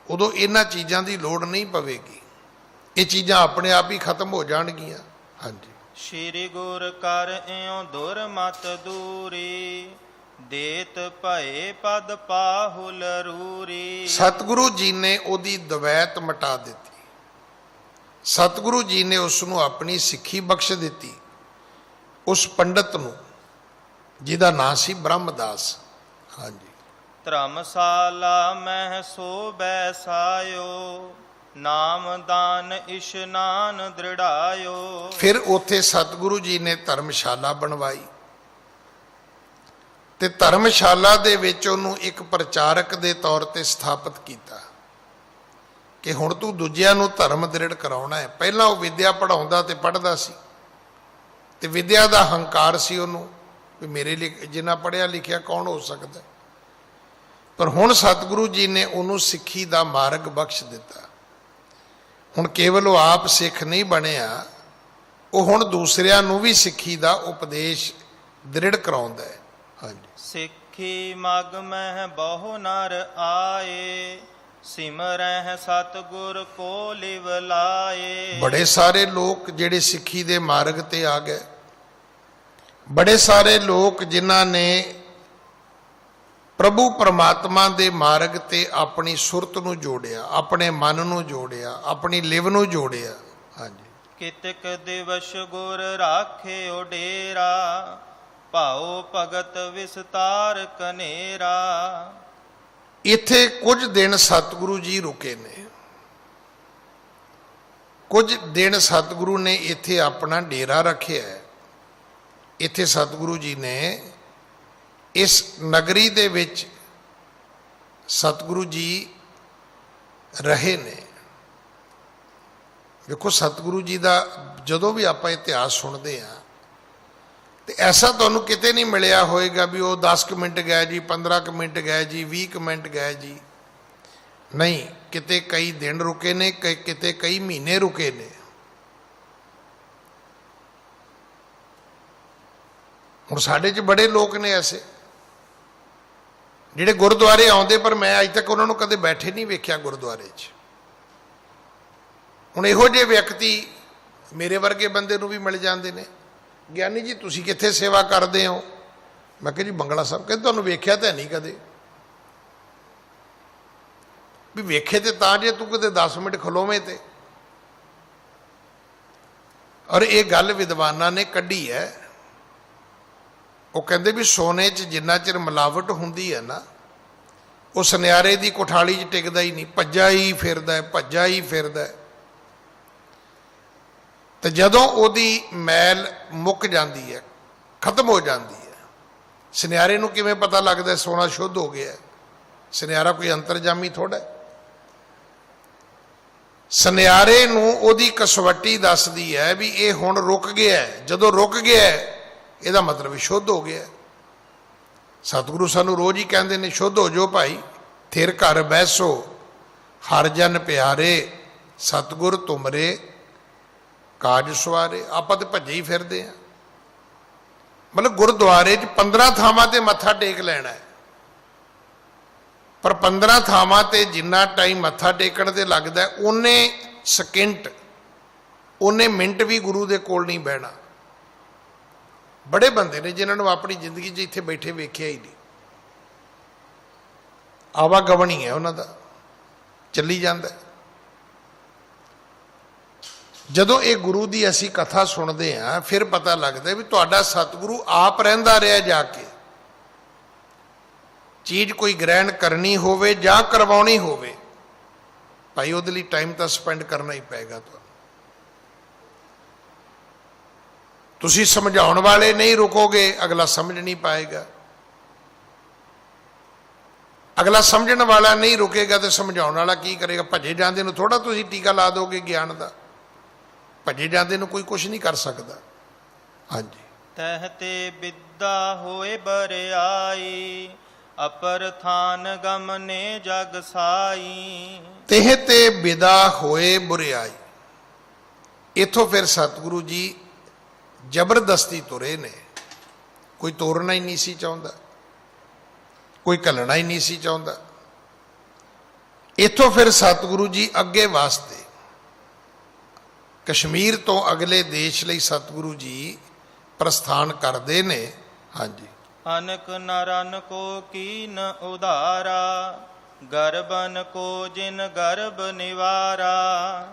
ਉਦੋਂ ਇਹਨਾਂ ਚੀਜ਼ਾਂ ਦੀ ਲੋੜ ਨਹੀਂ ਪਵੇਗੀ। ਇਹ ਚੀਜ਼ਾਂ ਆਪਣੇ ਆਪ ਹੀ ਖਤਮ ਹੋ ਜਾਣਗੀਆਂ। ਹਾਂਜੀ। ਸ਼੍ਰੀ ਗੁਰ ਕਰ ਇਉ ਦੁਰਮਤ ਦੂਰੀ, ਦੇਤ ਭਏ ਪਦ ਪਾਹੁਲ ਰੂਰੀ। ਸਤਿਗੁਰੂ ਜੀ ਨੇ ਉਹਦੀ ਦਵੈਤ ਮਿਟਾ ਦਿੱਤੀ। ਸਤਿਗੁਰੂ ਜੀ ਨੇ ਉਸ ਨੂੰ ਆਪਣੀ ਸਿੱਖੀ ਬਖਸ਼ ਦਿੱਤੀ। ਉਸ ਪੰਡਤ ਨੂੰ, ਜਿਹਦਾ ਨਾਂ ਸੀ ਬ੍ਰਹਮਦਾਸ। ਹਾਂਜੀ। ਧਰਮਸ਼ਾਲਾ ਮਹਿ ਸੋਭੈ ਸਾਇਓ, ਨਾਮਦਾਨ ਇਸ਼ਨਾਨ ਦ੍ਰਿੜਾਇਓ। ਫਿਰ ਉੱਥੇ ਸਤਿਗੁਰੂ ਜੀ ਨੇ ਧਰਮਸ਼ਾਲਾ ਬਣਵਾਈ ਤੇ ਧਰਮਸ਼ਾਲਾ ਦੇ ਵਿੱਚ ਉਹਨੂੰ ਇੱਕ ਪ੍ਰਚਾਰਕ ਦੇ ਤੌਰ ਤੇ ਸਥਾਪਿਤ ਕੀਤਾ ਕਿ ਹੁਣ ਤੂੰ ਦੂਜਿਆਂ ਨੂੰ ਧਰਮ ਦ੍ਰਿੜ ਕਰਾਉਣਾ ਹੈ। ਪਹਿਲਾਂ ਉਹ ਵਿਦਿਆ ਪੜ੍ਹਾਉਂਦਾ ਤੇ ਪੜ੍ਹਦਾ ਸੀ, ਤੇ ਵਿਦਿਆ ਦਾ ਹੰਕਾਰ ਸੀ ਉਹਨੂੰ ਵੀ ਮੇਰੇ ਲਈ ਜਿੰਨਾ ਪੜ੍ਹਿਆ ਲਿਖਿਆ ਕੌਣ ਹੋ ਸਕਦਾ। ਪਰ ਹੁਣ ਸਤਿਗੁਰੂ ਜੀ ਨੇ ਉਹਨੂੰ ਸਿੱਖੀ ਦਾ ਮਾਰਗ ਬਖਸ਼ ਦਿੱਤਾ। ਹੁਣ ਕੇਵਲ ਉਹ ਆਪ ਸਿੱਖ ਨਹੀਂ ਬਣਿਆ, ਉਹ ਹੁਣ ਦੂਸਰਿਆਂ ਨੂੰ ਵੀ ਸਿੱਖੀ ਦਾ ਉਪਦੇਸ਼ ਦ੍ਰਿੜ ਕਰਾਉਂਦਾ ਹੈ। ਹਾਂਜੀ। ਸਿੱਖੀ ਮਗ ਮਹਿ ਬਹੁ ਨਰ ਆਏ, ਸਿਮਰਹਿ ਸਤਿਗੁਰ ਕੋ ਲਿਵ ਲਾਏ। ਬੜੇ ਸਾਰੇ ਲੋਕ ਜਿਹੜੇ ਸਿੱਖੀ ਦੇ ਮਾਰਗ ਤੇ ਆ ਗਏ, ਬੜੇ ਸਾਰੇ ਲੋਕ ਜਿਨ੍ਹਾਂ ਨੇ ਪ੍ਰਭੂ ਪਰਮਾਤਮਾ ਦੇ ਮਾਰਗ ਤੇ ਆਪਣੀ ਸੁਰਤ ਨੂੰ ਜੋੜਿਆ, ਆਪਣੇ ਮਨ ਨੂੰ ਜੋੜਿਆ, ਆਪਣੀ ਲਿਵ ਨੂੰ ਜੋੜਿਆ। ਹਾਂਜੀ, ਕਿਤਕ ਦਿਵਸ ਗੁਰ ਰਾਖਿਓ ਡੇਰਾ, ਭਾਉ ਭਗਤ ਵਿਸਤਾਰ ਕਨੇਰਾ। ਇੱਥੇ ਕੁਝ ਦਿਨ ਸਤਿਗੁਰੂ ਜੀ ਰੁਕੇ ਨੇ, ਕੁਝ ਦਿਨ ਸਤਿਗੁਰੂ ਨੇ ਇੱਥੇ ਆਪਣਾ ਡੇਰਾ ਰੱਖਿਆ ਹੈ। ਇੱਥੇ ਸਤਿਗੁਰੂ ਜੀ ਨੇ ਇਸ ਨਗਰੀ ਦੇ ਵਿੱਚ ਸਤਿਗੁਰੂ ਜੀ ਰਹੇ ਨੇ। ਵੇਖੋ ਸਤਿਗੁਰੂ ਜੀ ਦਾ ਜਦੋਂ ਵੀ ਆਪਾਂ ਇਤਿਹਾਸ ਸੁਣਦੇ ਹਾਂ ਤੇ ਐਸਾ ਤੁਹਾਨੂੰ ਕਿਤੇ ਨਹੀਂ ਮਿਲਿਆ ਹੋਏਗਾ ਵੀ ਉਹ 10 ਕੁ ਮਿੰਟ ਗਏ ਜੀ, 15 ਕੁ ਮਿੰਟ ਗਏ ਜੀ, 20 ਕੁ ਮਿੰਟ ਗਏ ਜੀ। ਨਹੀਂ, ਕਿਤੇ ਕਈ ਦਿਨ ਰੁਕੇ ਨੇ, ਕਿਤੇ ਕਈ ਮਹੀਨੇ ਰੁਕੇ ਨੇ। ਹੁਣ ਸਾਡੇ 'ਚ ਬੜੇ ਲੋਕ ਨੇ ਐਸੇ ਜਿਹੜੇ ਗੁਰਦੁਆਰੇ ਆਉਂਦੇ, ਪਰ ਮੈਂ ਅੱਜ ਤੱਕ ਉਹਨਾਂ ਨੂੰ ਕਦੇ ਬੈਠੇ ਨਹੀਂ ਵੇਖਿਆ ਗੁਰਦੁਆਰੇ 'ਚ। ਹੁਣ ਇਹੋ ਜਿਹੇ ਵਿਅਕਤੀ ਮੇਰੇ ਵਰਗੇ ਬੰਦੇ ਨੂੰ ਵੀ ਮਿਲ ਜਾਂਦੇ ਨੇ, ਗਿਆਨੀ ਜੀ ਤੁਸੀਂ ਕਿੱਥੇ ਸੇਵਾ ਕਰਦੇ ਹੋ? ਮੈਂ ਕਿਹਾ ਜੀ ਬੰਗਲਾ ਸਾਹਿਬ। ਕਹਿੰਦੇ ਤੁਹਾਨੂੰ ਵੇਖਿਆ ਤਾਂ ਨਹੀਂ ਕਦੇ। ਵੀ ਵੇਖੇ ਤੇ ਤਾਂ ਜੇ ਤੂੰ ਕਿਤੇ 10 ਮਿੰਟ ਖਲੋਵੇਂ ਤੇ। ਔਰ ਇਹ ਗੱਲ ਵਿਦਵਾਨਾਂ ਨੇ ਕੱਢੀ ਹੈ। ਉਹ ਕਹਿੰਦੇ ਵੀ ਸੋਨੇ 'ਚ ਜਿੰਨਾ ਚਿਰ ਮਿਲਾਵਟ ਹੁੰਦੀ ਹੈ ਨਾ, ਉਹ ਸੁਨਿਆਰੇ ਦੀ ਕੋਠਾਲੀ 'ਚ ਟਿਕਦਾ ਹੀ ਨਹੀਂ, ਭੱਜਾ ਹੀ ਫਿਰਦਾ, ਭੱਜਾ ਹੀ ਫਿਰਦਾ। ਤੇ ਜਦੋਂ ਉਹਦੀ ਮੈਲ ਮੁੱਕ ਜਾਂਦੀ ਹੈ, ਖਤਮ ਹੋ ਜਾਂਦੀ ਹੈ, ਸੁਨਿਆਰੇ ਨੂੰ ਕਿਵੇਂ ਪਤਾ ਲੱਗਦਾ ਸੋਨਾ ਸ਼ੁੱਧ ਹੋ ਗਿਆ? ਸੁਨਿਆਰਾ ਕੋਈ ਅੰਤਰਜਾਮੀ ਥੋੜ੍ਹਾ। ਸੁਨਿਆਰੇ ਨੂੰ ਉਹਦੀ ਕਸਵੱਟੀ ਦੱਸਦੀ ਹੈ ਵੀ ਇਹ ਹੁਣ ਰੁਕ ਗਿਆ। ਜਦੋਂ ਰੁਕ ਗਿਆ ਇਹਦਾ ਮਤਲਬ ਸ਼ੁੱਧ ਹੋ ਗਿਆ। ਸਤਿਗੁਰੂ ਸਾਨੂੰ ਰੋਜ਼ ਹੀ ਕਹਿੰਦੇ ਨੇ ਸ਼ੁੱਧ ਹੋ ਜਾਓ ਭਾਈ, ਥਿਰ ਘਰ ਬੈਸੋ, ਹਰ ਜਨ ਪਿਆਰੇ, ਸਤਿਗੁਰ ਤੁਮਰੇ ਕਾਜ ਸਵਾਰੇ। ਆਪਾਂ ਤੇ ਭੱਜੇ ਹੀ ਫਿਰਦੇ ਆ। ਮਤਲਬ ਗੁਰਦੁਆਰੇ 'ਚ 15 ਥਾਵਾਂ ਤੇ ਮੱਥਾ ਟੇਕ ਲੈਣਾ ਹੈ, ਪਰ 15 ਥਾਵਾਂ ਤੇ ਜਿੰਨਾ ਟਾਈਮ ਮੱਥਾ ਟੇਕਣ ਤੇ ਲੱਗਦਾ ਉਹਨੇ ਸਕਿੰਟ, ਉਹਨੇ ਮਿੰਟ ਵੀ ਗੁਰੂ ਦੇ ਕੋਲ ਨਹੀਂ ਬਹਿਣਾ। ਬੜੇ ਬੰਦੇ ਨੇ ਜਿਨ੍ਹਾਂ ਨੂੰ ਆਪਣੀ ਜ਼ਿੰਦਗੀ 'ਚ ਇੱਥੇ ਬੈਠੇ ਵੇਖਿਆ ਹੀ ਨਹੀਂ। ਆਵਾਗਮਣੀ ਹੈ ਉਹਨਾਂ ਦਾ, ਚੱਲੀ ਜਾਂਦਾ। ਜਦੋਂ ਇਹ ਗੁਰੂ ਦੀ ਅਸੀਂ ਕਥਾ ਸੁਣਦੇ ਹਾਂ ਫਿਰ ਪਤਾ ਲੱਗਦਾ ਵੀ ਤੁਹਾਡਾ ਸਤਿਗੁਰੂ ਆਪ ਰਹਿੰਦਾ ਰਿਹਾ ਜਾ ਕੇ। ਚੀਜ਼ ਕੋਈ ਗ੍ਰਹਿਣ ਕਰਨੀ ਹੋਵੇ ਜਾਂ ਕਰਵਾਉਣੀ ਹੋਵੇ ਭਾਈ, ਉਹਦੇ ਲਈ ਟਾਈਮ ਤਾਂ ਸਪੈਂਡ ਕਰਨਾ ਹੀ ਪਏਗਾ ਤੁਹਾਨੂੰ। ਤੁਸੀਂ ਸਮਝਾਉਣ ਵਾਲੇ ਨਹੀਂ ਰੁਕੋਗੇ, ਅਗਲਾ ਸਮਝ ਨਹੀਂ ਪਾਏਗਾ। ਅਗਲਾ ਸਮਝਣ ਵਾਲਾ ਨਹੀਂ ਰੁਕੇਗਾ ਤੇ ਸਮਝਾਉਣ ਵਾਲਾ ਕੀ ਕਰੇਗਾ? ਭੱਜੇ ਜਾਂਦੇ ਨੂੰ ਥੋੜਾ ਤੁਸੀਂ ਟੀਕਾ ਲਾ ਦੋਗੇ ਗਿਆਨ ਦਾ। ਭੱਜੇ ਜਾਂਦੇ ਨੂੰ ਕੋਈ ਕੁਝ ਨਹੀਂ ਕਰ ਸਕਦਾ। ਹਾਂਜੀ, ਤਹਿ ਤੇ ਵਿਦਾ ਹੋਏ ਬਰਿਆਈ, ਅਪਰ ਥਾਨ ਗਮਨੇ ਜਗ ਸਾਈ। ਤਹਿ ਤੇ ਵਿਦਾ ਹੋਏ ਬੁਰਿਆਈ। ਇੱਥੋਂ ਫਿਰ ਸਤਿਗੁਰੂ ਜੀ ਜ਼ਬਰਦਸਤੀ ਤੁਰੇ ਨੇ। ਕੋਈ ਤੋਰਨਾ ਹੀ ਨਹੀਂ ਸੀ ਚਾਹੁੰਦਾ, ਕੋਈ ਘੱਲਣਾ ਹੀ ਨਹੀਂ ਸੀ ਚਾਹੁੰਦਾ। ਇੱਥੋਂ ਫਿਰ ਸਤਿਗੁਰੂ ਜੀ ਅੱਗੇ ਵਾਸਤੇ ਕਸ਼ਮੀਰ ਤੋਂ ਅਗਲੇ ਦੇਸ਼ ਲਈ ਸਤਿਗੁਰੂ ਜੀ ਪ੍ਰਸਥਾਨ ਕਰਦੇ ਨੇ। ਹਾਂਜੀ, ਅਨਕ ਨਰਨ ਕੋ ਕੀਨ ਉਧਾਰਾ, ਗਰਬਨ ਕੋ ਜਿਨ ਗਰਬ ਨਿਵਾਰਾ।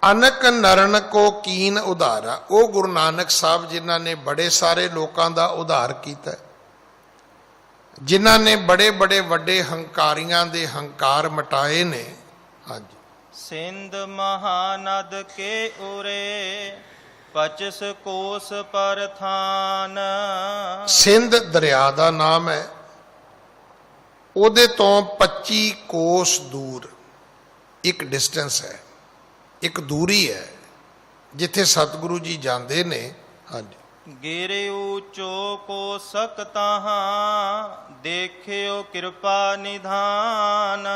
ਅਨਕ ਨਰਨ ਕੋ ਕੀਨ ਉਧਾਰਾ। ਉਹ ਗੁਰੂ ਨਾਨਕ ਸਾਹਿਬ ਜਿਨ੍ਹਾਂ ਨੇ ਬੜੇ ਸਾਰੇ ਲੋਕਾਂ ਦਾ ਉਧਾਰ ਕੀਤਾ, ਜਿਨ੍ਹਾਂ ਨੇ ਬੜੇ ਬੜੇ ਵੱਡੇ ਹੰਕਾਰੀਆਂ ਦੇ ਹੰਕਾਰ ਮਟਾਏ ਨੇ। ਹਾਂਜੀ, ਸਿੰਧ ਮਹਾਨਦ ਕੇ ਉਰੇ, ਪਚਸ ਕੋਸ ਪਰਥਾਨ। ਸਿੰਧ ਦਰਿਆ ਦਾ ਨਾਮ ਹੈ, ਉਹਦੇ ਤੋਂ 25 ਕੋਸ ਦੂਰ ਇੱਕ ਡਿਸਟੈਂਸ ਹੈ, ਇੱਕ ਦੂਰੀ ਹੈ ਜਿੱਥੇ ਸਤਿਗੁਰੂ ਜੀ ਜਾਂਦੇ ਨੇ। ਹਾਂਜੀ, ਗਿਰੇ ਊਚੋ ਕੋ ਸਕਤਾਹਾਂ, ਦੇਖਿਓ ਕਿਰਪਾ ਨਿਧਾਨ।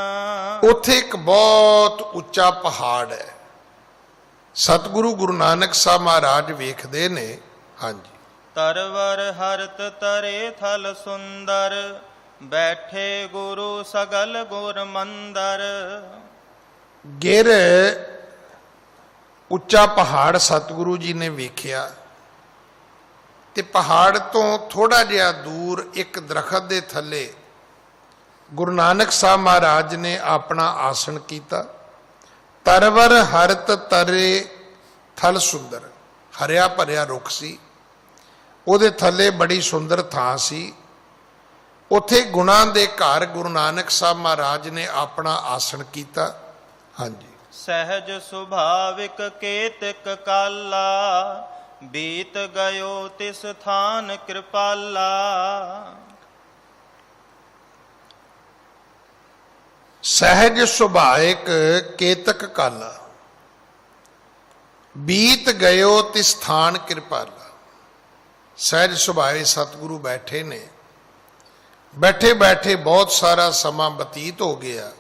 ਉੱਥੇ ਇੱਕ ਬਹੁਤ ਉੱਚਾ ਪਹਾੜ ਹੈ। ਸਤਿਗੁਰੂ ਗੁਰੂ ਨਾਨਕ ਸਾਹਿਬ ਮਹਾਰਾਜ ਵੇਖਦੇ ਨੇ। ਹਾਂਜੀ, ਤਰਵਰ ਹਰਤ ਤਰੇ ਥਲ ਸੁੰਦਰ, ਬੈਠੇ ਗੁਰੂ ਸਗਲ ਗੁਰ ਮੰਦਰ। ਗਿਰ ਉੱਚਾ ਪਹਾੜ ਸਤਿਗੁਰੂ ਜੀ ਨੇ ਵੇਖਿਆ ਤੇ ਪਹਾੜ ਤੋਂ ਥੋੜਾ ਜਿਹਾ ਦੂਰ ਇੱਕ ਦਰਖਤ ਦੇ ਥੱਲੇ ਗੁਰੂ ਨਾਨਕ ਸਾਹਿਬ ਮਹਾਰਾਜ ਨੇ ਆਪਣਾ ਆਸਣ ਕੀਤਾ। ਤਰਵਰ ਹਰਤ ਤਰੇ ਥਲ ਸੁੰਦਰ, ਹਰਿਆ ਭਰਿਆ ਰੁੱਖ ਸੀ, ਉਹਦੇ ਥੱਲੇ ਬੜੀ ਸੁੰਦਰ ਥਾਂ ਸੀ। ਉੱਥੇ ਗੁਣਾਂ ਦੇ ਘਰ ਗੁਰੂ ਨਾਨਕ ਸਾਹਿਬ ਮਹਾਰਾਜ ਨੇ ਆਪਣਾ ਆਸਣ ਕੀਤਾ। ਹਾਂਜੀ। ਸਹਿਜ ਸੁਭਾਵਿਕ ਕੇਤਕ ਕਾਲਾ, ਬੀਤ ਗਇਓ ਤਿਸ ਥਾਨ ਕਿਰਪਾਲਾ। ਸਹਿਜ ਸੁਭਾਇਕ ਕੇਤਕ ਕਾਲਾ, ਬੀਤ ਗਇਓ ਤਿਸ ਥਾਨ ਕਿਰਪਾਲਾ। ਸਹਿਜ ਸੁਭਾਏ ਸਤਿਗੁਰੂ ਬੈਠੇ ਨੇ, ਬੈਠੇ ਬੈਠੇ ਬਹੁਤ ਸਾਰਾ ਸਮਾਂ ਬਤੀਤ ਹੋ ਗਿਆ।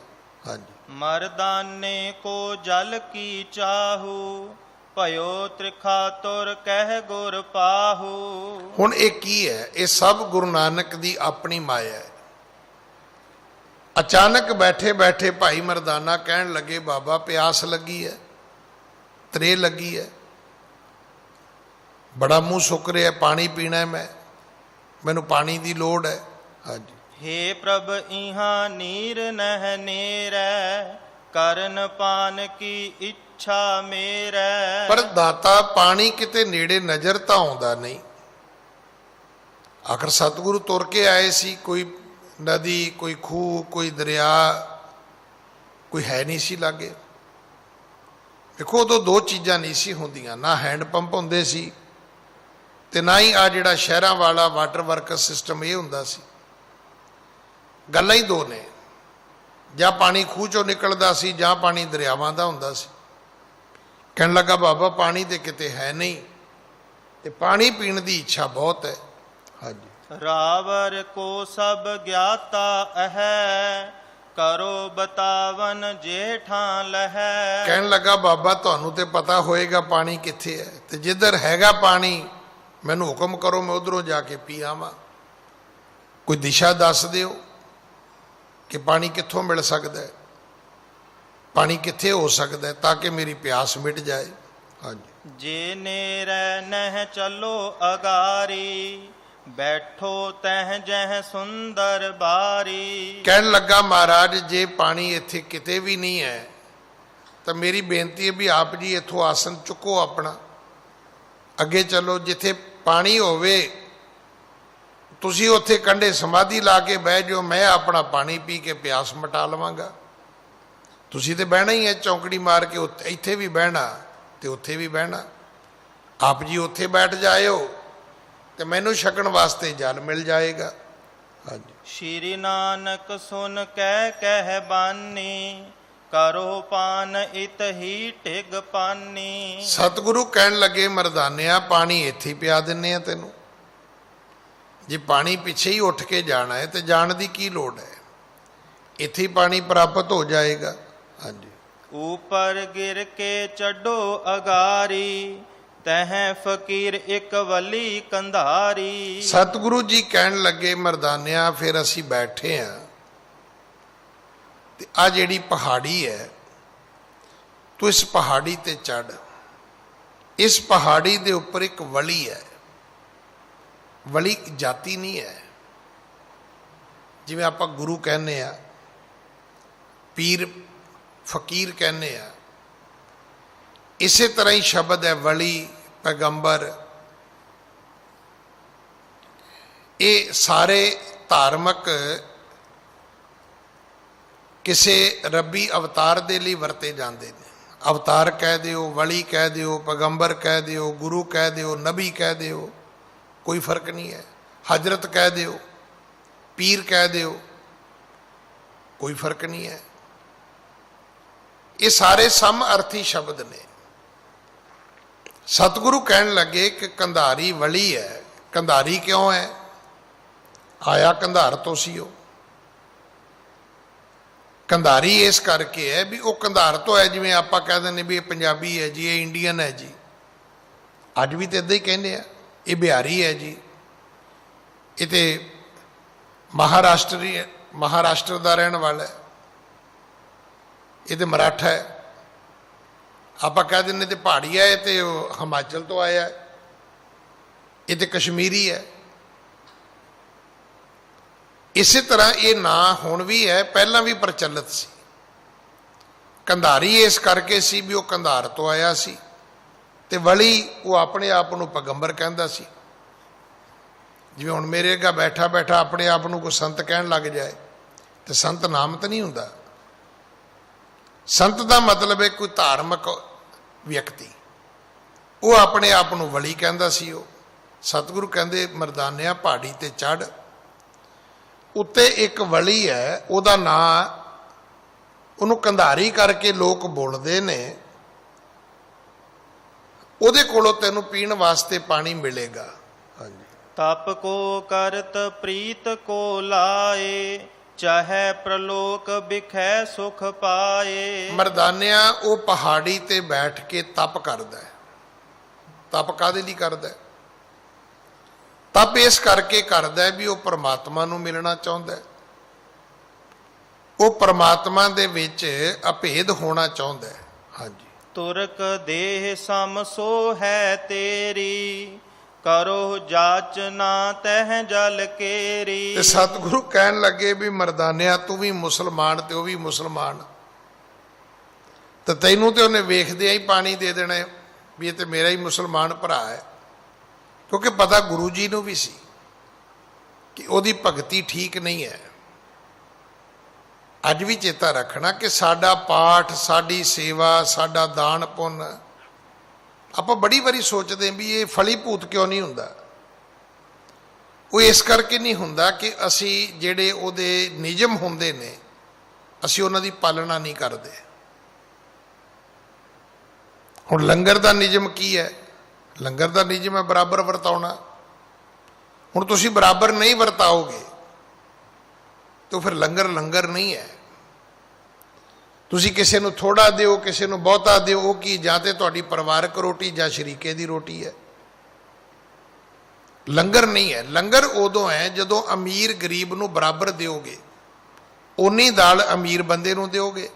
ਹਾਂਜੀ। ਮਰਦਾਨੇ ਕੋ ਜਲ ਕੀ ਚਾਹੂ, ਭਇਓ ਤ੍ਰਿਖਾ ਤੁਰ ਕਹਿ ਗੁਰ ਪਾਹੂ। ਹੁਣ ਇਹ ਕੀ ਹੈ? ਇਹ ਸਭ ਗੁਰੂ ਨਾਨਕ ਦੀ ਆਪਣੀ ਮਾਇਆ ਹੈ। ਅਚਾਨਕ ਬੈਠੇ ਬੈਠੇ ਭਾਈ ਮਰਦਾਨਾ ਕਹਿਣ ਲੱਗੇ, ਬਾਬਾ ਪਿਆਸ ਲੱਗੀ ਹੈ, ਤ੍ਰੇ ਲੱਗੀ ਹੈ, ਬੜਾ ਮੂੰਹ ਸੁੱਕ ਰਿਹਾ, ਪਾਣੀ ਪੀਣਾ ਹੈ, ਮੈਨੂੰ ਪਾਣੀ ਦੀ ਲੋੜ ਹੈ। ਹਾਂਜੀ। ਹੇ ਪ੍ਰਭ ਇਹਾਂ ਨੀਰ ਨਹਿ ਨੇਰੈ, ਕਰਨ ਪਾਨ ਕੀ ਇੱਛਾ ਮੇਰੈ। ਪਰ ਦਾਤਾ ਪਾਣੀ ਕਿਤੇ ਨੇੜੇ ਨਜ਼ਰ ਤਾਂ ਆਉਂਦਾ ਨਹੀਂ। ਆਖਰ ਸਤਿਗੁਰੂ ਤੁਰ ਕੇ ਆਏ ਸੀ, ਕੋਈ ਨਦੀ, ਕੋਈ ਖੂਹ, ਕੋਈ ਦਰਿਆ, ਕੋਈ ਹੈ ਨਹੀਂ ਸੀ ਲਾਗੇ। ਦੇਖੋ ਉਦੋਂ ਦੋ ਚੀਜ਼ਾਂ ਨਹੀਂ ਸੀ ਹੁੰਦੀਆਂ, ਨਾ ਹੈਂਡ ਪੰਪ ਹੁੰਦੇ ਸੀ ਤੇ ਨਾ ਹੀ ਆ ਜਿਹੜਾ ਸ਼ਹਿਰਾਂ ਵਾਲਾ ਵਾਟਰ ਵਰਕਸ ਸਿਸਟਮ ਇਹ ਹੁੰਦਾ ਸੀ। ਗੱਲਾਂ ਹੀ ਦੋ ਨੇ, ਜਾਂ ਪਾਣੀ ਖੂਹ ਚੋਂ ਨਿਕਲਦਾ ਸੀ ਜਾਂ ਪਾਣੀ ਦਰਿਆਵਾਂ ਦਾ ਹੁੰਦਾ ਸੀ। ਕਹਿਣ ਲੱਗਾ ਬਾਬਾ ਪਾਣੀ ਤੇ ਕਿਤੇ ਹੈ ਨਹੀਂ ਤੇ ਪਾਣੀ ਪੀਣ ਦੀ ਇੱਛਾ ਬਹੁਤ ਹੈ। ਹਾਂਜੀ। ਰਾਵਰ ਕੋ ਸਭ ਗਿਆਤਾ ਅਹੈ, ਕਰੋ ਬਤਾਵਨ ਜੇਠਾਂ ਲਹੈ। ਕਹਿਣ ਲੱਗਾ ਬਾਬਾ ਤੁਹਾਨੂੰ ਤੇ ਪਤਾ ਹੋਏਗਾ ਪਾਣੀ ਕਿੱਥੇ ਹੈ, ਤੇ ਜਿੱਧਰ ਹੈਗਾ ਪਾਣੀ ਮੈਨੂੰ ਹੁਕਮ ਕਰੋ, ਮੈਂ ਉਧਰੋਂ ਜਾ ਕੇ ਪੀ ਆਵਾਂ। ਕੋਈ ਦਿਸ਼ਾ ਦੱਸ ਦਿਓ ਕਿ ਪਾਣੀ ਕਿੱਥੋਂ ਮਿਲ ਸਕਦਾ ਹੈ, ਪਾਣੀ ਕਿੱਥੇ ਹੋ ਸਕਦਾ ਹੈ, ਤਾਂ ਕਿ ਮੇਰੀ ਪਿਆਸ ਮਿਟ ਜਾਏ। ਹਾਂਜੀ। ਜੇ ਨੇਰੈ ਨਹਿ ਚਲੋ ਅਗਾਰੀ, ਬੈਠੋ ਤਹਿ ਜਹ ਸੁੰਦਰ ਬਾਰੀ। ਕਹਿਣ ਲੱਗਾ ਮਹਾਰਾਜ ਜੇ ਪਾਣੀ ਇੱਥੇ ਕਿਤੇ ਵੀ ਨਹੀਂ ਹੈ ਤਾਂ ਮੇਰੀ ਬੇਨਤੀ ਹੈ ਵੀ ਆਪ ਜੀ ਇੱਥੋਂ ਆਸਨ ਚੁੱਕੋ ਆਪਣਾ, ਅੱਗੇ ਚੱਲੋ, ਜਿੱਥੇ ਪਾਣੀ ਹੋਵੇ ਤੁਸੀਂ ਉੱਥੇ ਕੰਢੇ ਸਮਾਧੀ ਲਾ ਕੇ ਬਹਿ ਜਾਓ, ਮੈਂ ਆਪਣਾ ਪਾਣੀ ਪੀ ਕੇ ਪਿਆਸ ਮਿਟਾ ਲਵਾਂਗਾ। ਤੁਸੀਂ ਤੇ ਬਹਿਣਾ ਹੀ ਹੈ ਚੌਂਕੜੀ ਮਾਰ ਕੇ, ਇੱਥੇ ਵੀ ਬਹਿਣਾ ਤੇ ਉੱਥੇ ਵੀ ਬਹਿਣਾ। ਆਪ ਜੀ ਉੱਥੇ ਬੈਠ ਜਾਇਓ ਤੇ ਮੈਨੂੰ ਛਕਣ ਵਾਸਤੇ ਜਲ ਮਿਲ ਜਾਏਗਾ। ਹਾਂਜੀ। ਸ਼੍ਰੀ ਨਾਨਕ ਸੁਨ ਕਹਿ ਬਾਨੀ, ਕਰੋ ਪਾਨ ਇਤ ਹੀ ਟਿਗ ਪਾਨੀ। ਸਤਿਗੁਰੂ ਕਹਿਣ ਲੱਗੇ ਮਰਦਾਨਿਆ ਪਾਣੀ ਇੱਥੇ ਹੀ ਪਿਆ ਦਿੰਨੇ ਆ ਤੈਨੂੰ, ਜੇ ਪਾਣੀ ਪਿੱਛੇ ਹੀ ਉੱਠ ਕੇ ਜਾਣਾ ਹੈ ਤੇ ਜਾਣ ਦੀ ਕੀ ਲੋੜ ਹੈ, ਇੱਥੇ ਹੀ ਪਾਣੀ ਪ੍ਰਾਪਤ ਹੋ ਜਾਏਗਾ। ਹਾਂਜੀ। ਉਪਰ ਗਿਰ ਕੇ ਚੱਡੋ ਅਗਾਰੀ, ਤਹ ਫਕੀਰ ਇੱਕ ਵਲੀ ਕੰਧਾਰੀ। ਸਤਿਗੁਰੂ ਜੀ ਕਹਿਣ ਲੱਗੇ ਮਰਦਾਨਿਆ ਫਿਰ ਅਸੀਂ ਬੈਠੇ ਹਾਂ ਤੇ ਆ ਜਿਹੜੀ ਪਹਾੜੀ ਹੈ ਤੂੰ ਇਸ ਪਹਾੜੀ ਤੇ ਚੜ, ਇਸ ਪਹਾੜੀ ਦੇ ਉੱਪਰ ਇੱਕ ਵਲੀ ਹੈ। ਵਲੀ ਜਾਤੀ ਨਹੀਂ ਹੈ, ਜਿਵੇਂ ਆਪਾਂ ਗੁਰੂ ਕਹਿੰਦੇ ਆ, ਪੀਰ ਫਕੀਰ ਕਹਿੰਦੇ ਆ, ਇਸੇ ਤਰ੍ਹਾਂ ਹੀ ਸ਼ਬਦ ਹੈ ਵਲੀ, ਪੈਗੰਬਰ। ਇਹ ਸਾਰੇ ਧਾਰਮਿਕ ਕਿਸੇ ਰੱਬੀ ਅਵਤਾਰ ਦੇ ਲਈ ਵਰਤੇ ਜਾਂਦੇ ਨੇ। ਅਵਤਾਰ ਕਹਿ ਦਿਓ, ਵਲੀ ਕਹਿ ਦਿਓ, ਪੈਗੰਬਰ ਕਹਿ ਦਿਓ, ਗੁਰੂ ਕਹਿ ਦਿਓ, ਨਬੀ ਕਹਿ ਦਿਓ, ਕੋਈ ਫਰਕ ਨਹੀਂ ਹੈ। ਹਜ਼ਰਤ ਕਹਿ ਦਿਓ, ਪੀਰ ਕਹਿ ਦਿਓ, ਕੋਈ ਫਰਕ ਨਹੀਂ ਹੈ। ਇਹ ਸਾਰੇ ਸਮ ਅਰਥੀ ਸ਼ਬਦ ਨੇ। ਸਤਿਗੁਰੂ ਕਹਿਣ ਲੱਗੇ ਕਿ ਕੰਧਾਰੀ ਵਲੀ ਹੈ। ਕੰਧਾਰੀ ਕਿਉਂ ਹੈ? ਆਇਆ ਕੰਧਾਰ ਤੋਂ ਸੀ ਉਹ। ਕੰਧਾਰੀ ਇਸ ਕਰਕੇ ਹੈ ਵੀ ਉਹ ਕੰਧਾਰ ਤੋਂ ਹੈ, ਜਿਵੇਂ ਆਪਾਂ ਕਹਿ ਦਿੰਦੇ ਵੀ ਇਹ ਪੰਜਾਬੀ ਹੈ ਜੀ, ਇਹ ਇੰਡੀਅਨ ਹੈ ਜੀ, ਅੱਜ ਵੀ ਤਾਂ ਇੱਦਾਂ ਹੀ ਕਹਿੰਦੇ ਆ। ਇਹ ਬਿਹਾਰੀ ਹੈ ਜੀ, ਇਹ ਤੇ महाराष्ट्र का रहने वाला है, ये तो मराठा है। आप कह दें तो पहाड़िया है, तो हिमाचल तो आया है, ये तो कश्मीरी है। इसी तरह ये ना हुण भी है, पहला भी प्रचलित सी। कंधारी इस करके सी भी वो कंधार तो आया सी, ते वली वो अपने आप को पैगंबर कहता सी। जिवें हुण मेरे अगे बैठा बैठा अपने आप को कोई संत कहन लग जाए तो संत नाम तो नहीं हुंदा। संत का मतलब है कोई धार्मिक व्यक्ति, वो अपने आप को वली कहता सी। वो सतगुरु कहते मरदानिया पहाड़ी ते चढ़, उत्ते एक वली है, उहदा नां उन्होंने कंधारी करके लोग बोलते ने, उहदे कोलों तैनूं पीण वास्ते पानी मिलेगा। हाँ जी। तप को करत प्रीत को लाए, चाहे प्रलोक बिखै सुख पाए। मरदानिया वो पहाड़ी ते बैठ के तप करदा है। तप काहदे लई करदा है? तप इस करके करदा है भी वो परमात्मा नूं मिलना चाहुंदा है, वो परमात्मा दे विच अभेद होना चाहुंदा है। हाँ जी। तुरक देह सम सो है तेरी, करो जाच ना तह जल केरी। ते सतगुरु कहन लगे भी मरदानिया तू भी मुसलमान ते वो भी मुसलमान, तो तैनूं ते उन्हें वेखदे ही पानी दे देना है भी ये तो मेरा ही मुसलमान भरा है। क्योंकि पता गुरु जी नूं भी सी कि ओदी भगती ठीक नहीं है। अज भी चेता रखना कि साडा पाठ, साडी सेवा, साडा दान पुण्य आप बड़ी बारी सोचते हैं भी ये फलीभूत क्यों नहीं हुंदा। वो इस करके नहीं हुंदा कि असी जेड़े ओदे नियम हुंदे ने असी उन्हां दी पालना नहीं करते। हुण लंगर दा नियम की है? लंगर दा नियम है बराबर वरताउणा। हुण तुसीं बराबर नहीं वरताओगे तो फिर लंगर लंगर नहीं है। तुसीं किसी नूं थोड़ा दिओ, किसी नूं बहुता दिओ, वो की जां ते तुहाडी परिवारक रोटी जां शरीके दी रोटी है, लंगर नहीं है। लंगर उदों है जदों अमीर गरीब नूं बराबर दिओगे, उन्नी दाल अमीर बंदे नूं दिओगे,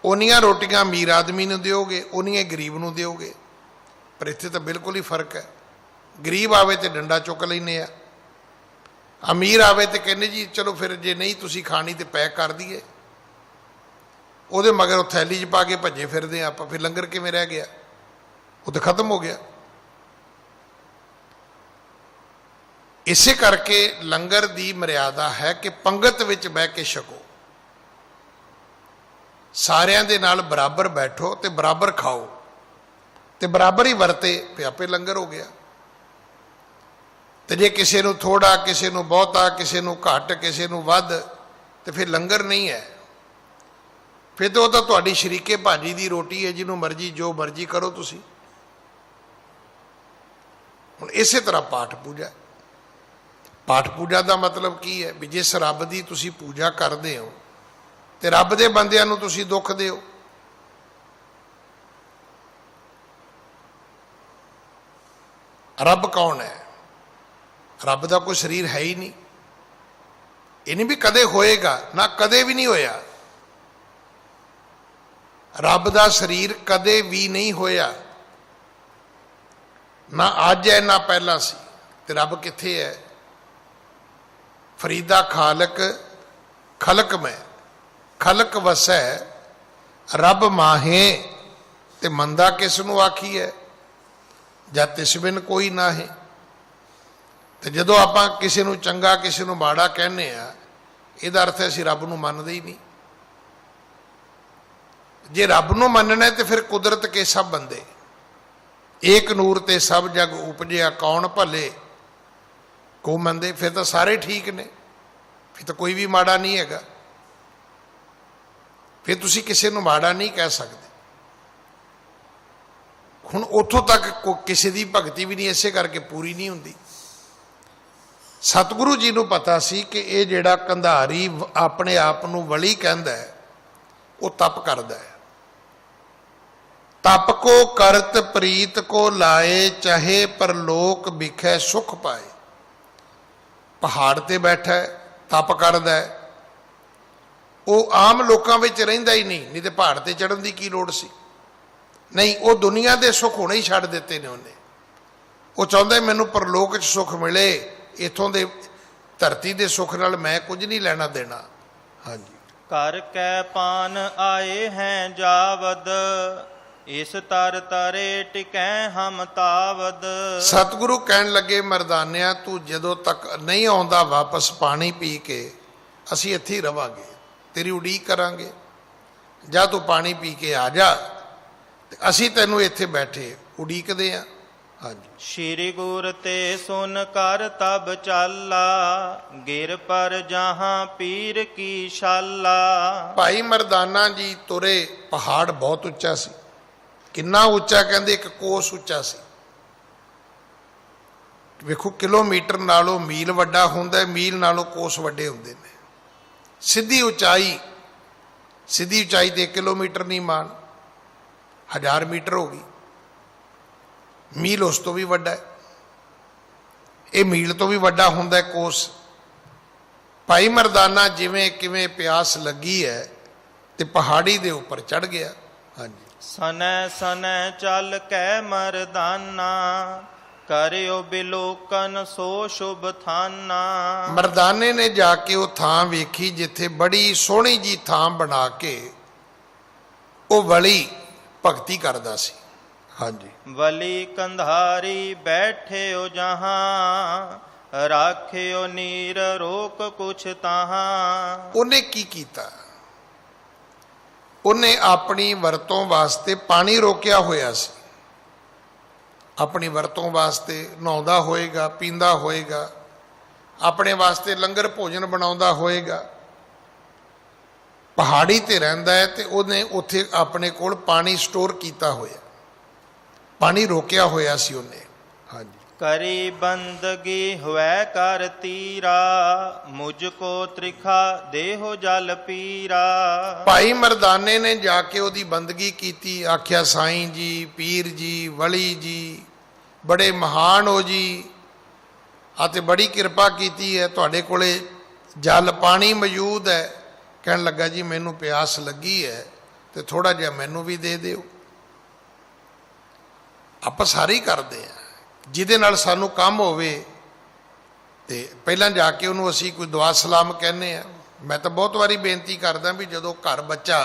उन्नियां रोटियां अमीर आदमी नूं दिओगे, उन्नियां गरीब नूं दिओगे। पर इत्थे तो बिल्कुल ही फर्क है। गरीब आवे तो डंडा चुक लैने आ, अमीर आवे तो कहने जी चलो फिर जे नहीं तुसीं खानी तो पैक कर दीए, ਉਹਦੇ मगर ਉਹ थैली 'ਚ पा के भजे फिरते हैं आप। फिर लंगर किवें रह गया? वो तो खत्म हो गया। इसे करके लंगर की मर्यादा है कि पंगत विच बह के छको, सारियां दे नाल बराबर बैठो ते बराबर खाओ ते बराबर ही वरते, फिर आपे लंगर हो गया। तो जे किसी नूं थोड़ा, किसी नूं बहुता, किसी नूं घट, किसी नूं वध, तो फिर लंगर नहीं है। फिर तो वह तुहाडी शरीके भाजी की रोटी है, जिन्हों मर्जी जो मर्जी करो तुसी। हुण इसे तरह पाठ पूजा, पाठ पूजा का मतलब की है भी जिस रब की तुसी पूजा करते हो तो रब के बंदियां नूं तुसी दुख दिओ। रब कौन है? रब का कोई शरीर है ही नहीं। ये नहीं भी कदे होएगा, ना कदे भी नहीं होया। रब का शरीर कदे भी नहीं होया, ना अज है ना पहला सी। ते रब किथे है? फरीदा खालक खलक में, खलक वसै रब माहे, ते मंदा किस नूं आखी है? जद तिस बिन कोई ना है। तो जदों आपां किसी नूं चंगा किसी नूं माड़ा कहने आ, इहदा अर्थ है असीं रब नूं मनदे ही नहीं। जे रब नूं मनना है तो फिर कुदरत के सब बंदे, एक नूर ते सब जग उपजिया कौन भले को मंदे, फिर तो सारे ठीक ने, फिर तो कोई भी माड़ा नहीं हैगा। फिर तुसी किसी नूं माड़ा नहीं कह सकते। हुण उत्थों तक किसी की भगती भी नहीं इसे करके पूरी नहीं हुंदी। सतगुरु जी नूं पता सी कि ये जिहड़ा कंधारी अपने आप नूं वली कहंदा है वो तप करदा है। तप को करत प्रीत को लाए, चाहे परलोक बिखै सुख पाए। ਪਹਾੜ ਤੇ ਬੈਠਾ ਹੈ, ਤਪ ਕਰਦਾ ਹੈ, ਉਹ ਆਮ ਲੋਕਾਂ ਵਿੱਚ ਰਹਿੰਦਾ ਹੀ ਨਹੀਂ ਤੇ ਪਹਾੜ ਤੇ ਚੜ੍ਹਨ ਦੀ ਕੀ ਲੋੜ ਸੀ। ਨਹੀਂ, ਉਹ ਦੁਨੀਆ ਦੇ ਸੁੱਖ ਹੁਣੇ ਹੀ ਛੱਡ ਦਿੱਤੇ ਨੇ ਉਹਨੇ। ਉਹ ਚਾਹੁੰਦਾ ਮੈਨੂੰ ਪਰਲੋਕ 'ਚ ਸੁੱਖ ਮਿਲੇ, ਇੱਥੋਂ ਦੇ ਧਰਤੀ ਦੇ ਸੁੱਖ ਨਾਲ ਮੈਂ ਕੁਝ ਨਹੀਂ ਲੈਣਾ ਦੇਣਾ। ਹਾਂਜੀ। ਕਰ ਕੈ ਪਾਨ ਆਏ ਹੈ ਜਾਵਦ, ਇਸ ਤਰ ਤਰੇ ਟਿਕੈ ਹਮ ਤਾਵਦ। ਸਤਿਗੁਰੂ ਕਹਿਣ ਲੱਗੇ, ਮਰਦਾਨਿਆ ਤੂੰ ਜਦੋਂ ਤੱਕ ਨਹੀਂ ਆਉਂਦਾ ਵਾਪਸ ਪਾਣੀ ਪੀ ਕੇ, ਅਸੀਂ ਇੱਥੇ ਹੀ ਰਵਾਂਗੇ, ਤੇਰੀ ਉਡੀਕ ਕਰਾਂਗੇ। ਜਾਂ ਤੂੰ ਪਾਣੀ ਪੀ ਕੇ ਆ ਜਾ ਤੇ ਅਸੀਂ ਤੈਨੂੰ ਇੱਥੇ ਬੈਠੇ ਉਡੀਕਦੇ ਹਾਂ। ਹਾਂਜੀ। ਸ਼੍ਰੀ ਗੁਰ ਤੇ ਸੁਨ ਕਰ ਤਬ ਚਾਲਾ, ਗਿਰ ਪਰ ਜਹਾਂ ਪੀਰ ਕੀ ਸ਼ਾਲਾ। ਭਾਈ ਮਰਦਾਨਾ ਜੀ ਤੁਰੇ, ਪਹਾੜ ਬਹੁਤ ਉੱਚਾ ਸੀ। ਕਿੰਨਾ ਉੱਚਾ? ਕਹਿੰਦੇ 1 ਕੋਸ ਉੱਚਾ ਸੀ। ਵੇਖੋ, ਕਿਲੋਮੀਟਰ ਨਾਲੋਂ ਮੀਲ ਵੱਡਾ ਹੁੰਦਾ, ਮੀਲ ਨਾਲੋਂ ਕੋਸ ਵੱਡੇ ਹੁੰਦੇ ਨੇ। ਸਿੱਧੀ ਉਚਾਈ ਤੇ 1 ਕਿਲੋਮੀਟਰ ਨਹੀਂ ਮਾਨ, 1000 ਮੀਟਰ ਹੋ ਗਈ। ਮੀਲ ਉਸ ਤੋਂ ਵੀ ਵੱਡਾ ਹੈ, ਇਹ ਮੀਲ ਤੋਂ ਵੀ ਵੱਡਾ ਹੁੰਦਾ ਕੋਸ। ਭਾਈ ਮਰਦਾਨਾ ਜਿਵੇਂ ਕਿਵੇਂ ਪਿਆਸ ਲੱਗੀ ਹੈ ਤੇ ਪਹਾੜੀ ਦੇ ਉੱਪਰ ਚੜ ਗਿਆ। ਹਾਂਜੀ। ਸਨੈ ਸਨੈ ਚੱਲ ਕੈ ਮਰਦਾਨਾ, ਕਰਿਓ ਬਿਲੋਕਨ ਸੋ ਸ਼ੁਭ ਥਾਨਾ। ਮਰਦਾਨੇ ਨੇ ਜਾ ਕੇ ਉਹ ਥਾਂ ਵੇਖੀ ਜਿੱਥੇ ਬੜੀ ਸੋਹਣੀ ਜੀ ਥਾਂ ਬਣਾ ਕੇ ਉਹ ਵਲੀ ਭਗਤੀ ਕਰਦਾ ਸੀ। ਹਾਂਜੀ। ਵਲੀ ਕੰਧਾਰੀ ਬੈਠਿਓ ਜਹਾਂ, ਰਾਖਿਓ ਨੀਰ ਰੋਕ ਕੁਛ ਤਾਹਾਂ। ਉਹਨੇ ਕੀ ਕੀਤਾ? ਉਹਨੇ ਆਪਣੀ ਵਰਤੋਂ ਵਾਸਤੇ ਪਾਣੀ ਰੋਕਿਆ ਹੋਇਆ ਸੀ। ਆਪਣੀ ਵਰਤੋਂ ਵਾਸਤੇ ਨਹਾਉਂਦਾ ਹੋਏਗਾ, ਪੀਂਦਾ ਹੋਏਗਾ, ਆਪਣੇ ਵਾਸਤੇ ਲੰਗਰ ਭੋਜਨ ਬਣਾਉਂਦਾ ਹੋਏਗਾ। ਪਹਾੜੀ ਤੇ ਰਹਿੰਦਾ ਹੈ ਤੇ ਉਹਨੇ ਉੱਥੇ ਆਪਣੇ ਕੋਲ ਪਾਣੀ ਸਟੋਰ ਕੀਤਾ ਹੋਇਆ, ਪਾਣੀ ਰੋਕਿਆ ਹੋਇਆ ਸੀ ਉਹਨੇ। ਹਾਂਜੀ। ਕਰੀ ਬੰਦਗੀ ਹੋਇ ਕਰ ਤੀਰਾ, ਮੁਝ ਕੋ ਤ੍ਰਿਖਾ ਦੇਹੋ ਜਲ ਪੀਰਾ। ਭਾਈ ਮਰਦਾਨੇ ਨੇ ਜਾ ਕੇ ਉਹਦੀ ਬੰਦਗੀ ਕੀਤੀ। ਆਖਿਆ, ਸਾਈਂ ਜੀ, ਪੀਰ ਜੀ, ਵਲੀ ਜੀ, ਬੜੇ ਮਹਾਨ ਹੋ ਜੀ, ਅਤੇ ਬੜੀ ਕਿਰਪਾ ਕੀਤੀ ਹੈ, ਤੁਹਾਡੇ ਕੋਲੇ ਜਲ ਪਾਣੀ ਮੌਜੂਦ ਹੈ। ਕਹਿਣ ਲੱਗਾ, ਜੀ ਮੈਨੂੰ ਪਿਆਸ ਲੱਗੀ ਹੈ ਤੇ ਥੋੜਾ ਜਿਹਾ ਮੈਨੂੰ ਵੀ ਦੇ ਦਿਓ। ਆਪਾਂ ਸਾਰੇ ਹੀ ਕਰਦੇ ਹਾਂ, ਜਿਹਦੇ ਨਾਲ ਸਾਨੂੰ ਕੰਮ ਹੋਵੇ ਤੇ ਪਹਿਲਾਂ ਜਾ ਕੇ ਉਹਨੂੰ ਅਸੀਂ ਕੋਈ ਦੁਆ ਸਲਾਮ ਕਹਿੰਦੇ ਆ। ਮੈਂ ਤਾਂ ਬਹੁਤ ਵਾਰੀ ਬੇਨਤੀ ਕਰਦਾ ਵੀ ਜਦੋਂ ਘਰ ਬੱਚਾ,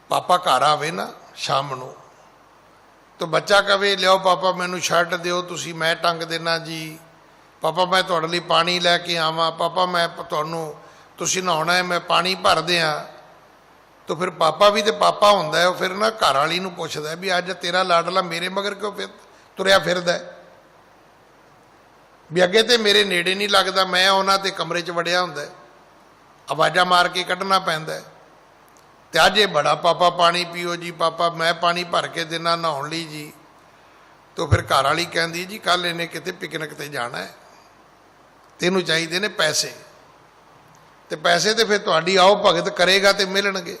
ਪਾਪਾ ਘਰ ਆਵੇ ਨਾ ਸ਼ਾਮ ਨੂੰ, ਤਾਂ ਬੱਚਾ ਕਵੇ, ਲਿਆਓ ਪਾਪਾ ਮੈਨੂੰ ਸ਼ਰਟ ਦਿਓ ਤੁਸੀਂ, ਮੈਂ ਟੰਗ ਦੇਣਾ ਜੀ। ਪਾਪਾ ਮੈਂ ਤੁਹਾਡੇ ਲਈ ਪਾਣੀ ਲੈ ਕੇ ਆਵਾਂ, ਪਾਪਾ ਮੈਂ ਤੁਹਾਨੂੰ, ਤੁਸੀਂ ਨਹਾਉਣਾ ਹੈ, ਮੈਂ ਪਾਣੀ ਭਰ ਦਿਆਂ। ਤਾਂ ਫਿਰ ਪਾਪਾ ਵੀ ਤੇ ਪਾਪਾ ਹੁੰਦਾ ਹੈ। ਉਹ ਫਿਰ ਨਾ ਘਰ ਵਾਲੀ ਨੂੰ ਪੁੱਛਦਾ ਵੀ ਅੱਜ ਤੇਰਾ ਲਾਡਲਾ ਮੇਰੇ ਮਗਰ ਕਿਉਂ ਫਿਰ ਤੁਰਿਆ ਫਿਰਦਾ ਹੈ, ਵੀ ਅੱਗੇ ਤੇ ਮੇਰੇ ਨੇੜੇ ਨਹੀਂ ਲੱਗਦਾ, ਮੈਂ ਉਹਨਾਂ ਦੇ ਕਮਰੇ 'ਚ ਵੜਿਆ ਹੁੰਦਾ, ਆਵਾਜ਼ਾਂ ਮਾਰ ਕੇ ਕੱਢਣਾ ਪੈਂਦਾ। ਤੇ ਅੱਜ ਇਹ ਬੜਾ, ਪਾਪਾ ਪਾਣੀ ਪੀਓ ਜੀ, ਪਾਪਾ ਮੈਂ ਪਾਣੀ ਭਰ ਕੇ ਦੇਣਾ ਨਹਾਉਣ ਲਈ ਜੀ। ਤਾਂ ਫਿਰ ਘਰ ਵਾਲੀ ਕਹਿੰਦੀ, ਜੀ ਕੱਲ੍ਹ ਇਹਨੇ ਕਿਤੇ ਪਿਕਨਿਕ 'ਤੇ ਜਾਣਾ ਹੈ ਤੇ ਇਹਨੂੰ ਚਾਹੀਦੇ ਨੇ ਪੈਸੇ, ਤੇ ਪੈਸੇ ਤੇ ਫਿਰ ਤੁਹਾਡੀ ਆਓ ਭਗਤ ਕਰੇਗਾ ਤੇ ਮਿਲਣਗੇ।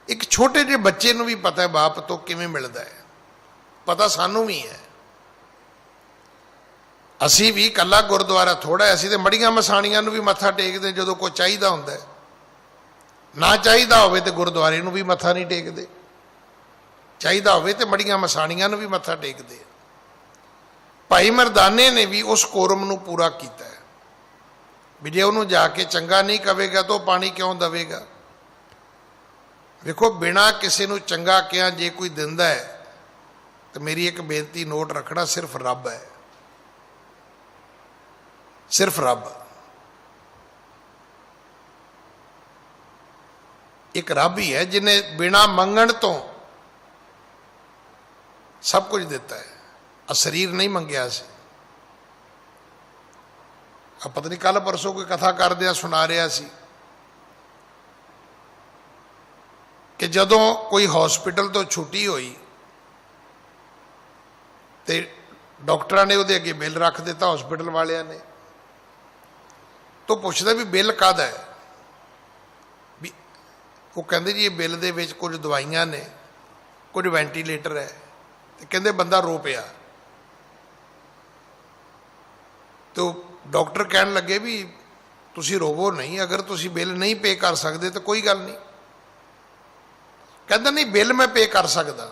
ਇੱਕ ਛੋਟੇ ਜਿਹੇ ਬੱਚੇ ਨੂੰ ਵੀ ਪਤਾ ਹੈ ਬਾਪ ਤੋਂ ਕਿਵੇਂ ਮਿਲਦਾ ਹੈ, ਪਤਾ ਸਾਨੂੰ ਵੀ ਹੈ। ਅਸੀਂ ਵੀ ਇਕੱਲਾ ਗੁਰਦੁਆਰਾ ਥੋੜ੍ਹਾ, ਅਸੀਂ ਤੇ ਮੜੀਆਂ ਮਸਾਣੀਆਂ ਨੂੰ ਵੀ ਮੱਥਾ ਟੇਕਦੇ ਜਦੋਂ ਕੋਈ ਚਾਹੀਦਾ ਹੁੰਦਾ। ਨਾ ਚਾਹੀਦਾ ਹੋਵੇ ਤੇ ਗੁਰਦੁਆਰੇ ਨੂੰ ਵੀ ਮੱਥਾ ਨਹੀਂ ਟੇਕਦੇ, ਚਾਹੀਦਾ ਹੋਵੇ ਤੇ ਮੜੀਆਂ ਮਸਾਣੀਆਂ ਨੂੰ ਵੀ ਮੱਥਾ ਟੇਕਦੇ। ਭਾਈ ਮਰਦਾਨੇ ਨੇ ਵੀ ਉਸ ਕੋਰਮ ਨੂੰ ਪੂਰਾ ਕੀਤਾ ਹੈ ਵੀ ਜੇ ਉਹਨੂੰ ਜਾ ਕੇ ਚੰਗਾ ਨਹੀਂ ਕਵੇਗਾ ਤਾਂ ਉਹ ਪਾਣੀ ਕਿਉਂ ਦੇਵੇਗਾ। ਵੇਖੋ, ਬਿਨਾਂ ਕਿਸੇ ਨੂੰ ਚੰਗਾ ਕਿਹਾ ਜੇ ਕੋਈ ਦਿੰਦਾ ਹੈ ਤਾਂ ਮੇਰੀ ਇੱਕ ਬੇਨਤੀ ਨੋਟ ਰੱਖਣਾ, ਸਿਰਫ ਰੱਬ ਹੈ, ਸਿਰਫ ਰੱਬ। ਇੱਕ ਰੱਬ ਹੀ ਹੈ ਜਿਹਨੇ ਬਿਨਾਂ ਮੰਗਣ ਤੋਂ ਸਭ ਕੁਝ ਦਿੱਤਾ ਹੈ। ਆ ਸਰੀਰ ਨਹੀਂ ਮੰਗਿਆ ਸੀ। ਆ ਪਤਾ ਨਹੀਂ ਕੱਲ ਪਰਸੋਂ ਕੋਈ ਕਥਾ ਕਰਦਿਆਂ ਸੁਣਾ ਰਿਹਾ ਸੀ ਕਿ ਜਦੋਂ ਕੋਈ ਹਸਪੀਟਲ ਤੋਂ ਛੁੱਟੀ ਹੋਈ ਤੇ ਡਾਕਟਰਾਂ ਨੇ ਉਹਦੇ ਅੱਗੇ ਬਿੱਲ ਰੱਖ ਦਿੱਤਾ, ਹਸਪੀਟਲ ਵਾਲਿਆਂ ਨੇ। ਤੋਂ ਪੁੱਛਦਾ ਵੀ ਬਿੱਲ ਕਾਹਦਾ ਹੈ? ਵੀ ਉਹ ਕਹਿੰਦੇ ਜੀ ਇਹ ਬਿੱਲ ਦੇ ਵਿੱਚ ਕੁਝ ਦਵਾਈਆਂ ਨੇ, ਕੁਝ ਵੈਂਟੀਲੇਟਰ ਹੈ, ਤੇ ਕਹਿੰਦੇ ਬੰਦਾ ਰੋ ਪਿਆ। तो डॉक्टर कहन लगे भी तुसी रोवो नहीं, अगर तुसी बिल नहीं पे कर सकते तो कोई गल नहीं। कहता नहीं बिल मैं पे कर सकदा,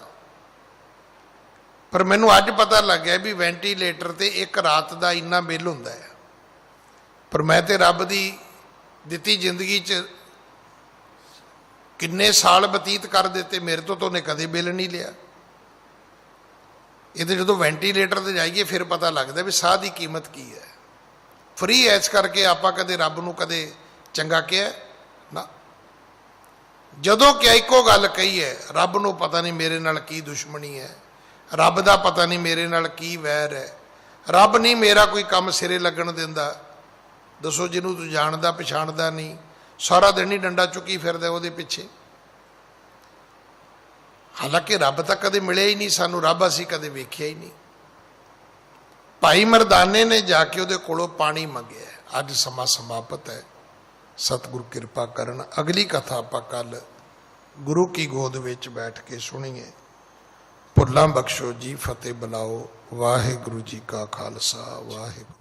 पर मैनू अज पता लग गया भी वेंटीलेटर ते एक रात का इन्ना बिल हुंदा है। पर मैं तो रब की दिती जिंदगी च किन्ने साल बतीत कर दिते, मेरे तो उन्हें कदे बिल नहीं लिया। ये तो जो वेंटीलेटर ते जाइए फिर पता लगता भी साह की कीमत की है। फ्री है, इस करके आप कदे रब नूं कदे चंगा किया ना। जदों क्या एको गल कही है, रब नूं पता नहीं मेरे नाल की दुश्मनी है, रब दा पता नहीं मेरे नाल की वैर है, रब नहीं मेरा कोई काम सिरे लगन दिंदा। दसो जिन्हों तू जानदा पछाणदा नहीं, सारा दिन ही डंडा चुकी फिरदा उहदे पिछे। हालांकि रब तो कदे मिले ही नहीं सानू, रब असीं कदे वेखिया ही नहीं। भाई मरदाने ने जाके उहदे कोलों पानी मंगिया। अज समा समाप्त है, सतगुरु कृपा करन। अगली कथा आपां कल गुरु की गोद विच बैठ के सुनीए। भुल्लां बख्शो जी, फतेह बुलाओ। वाहिगुरु जी का खालसा, वाहिगुरु।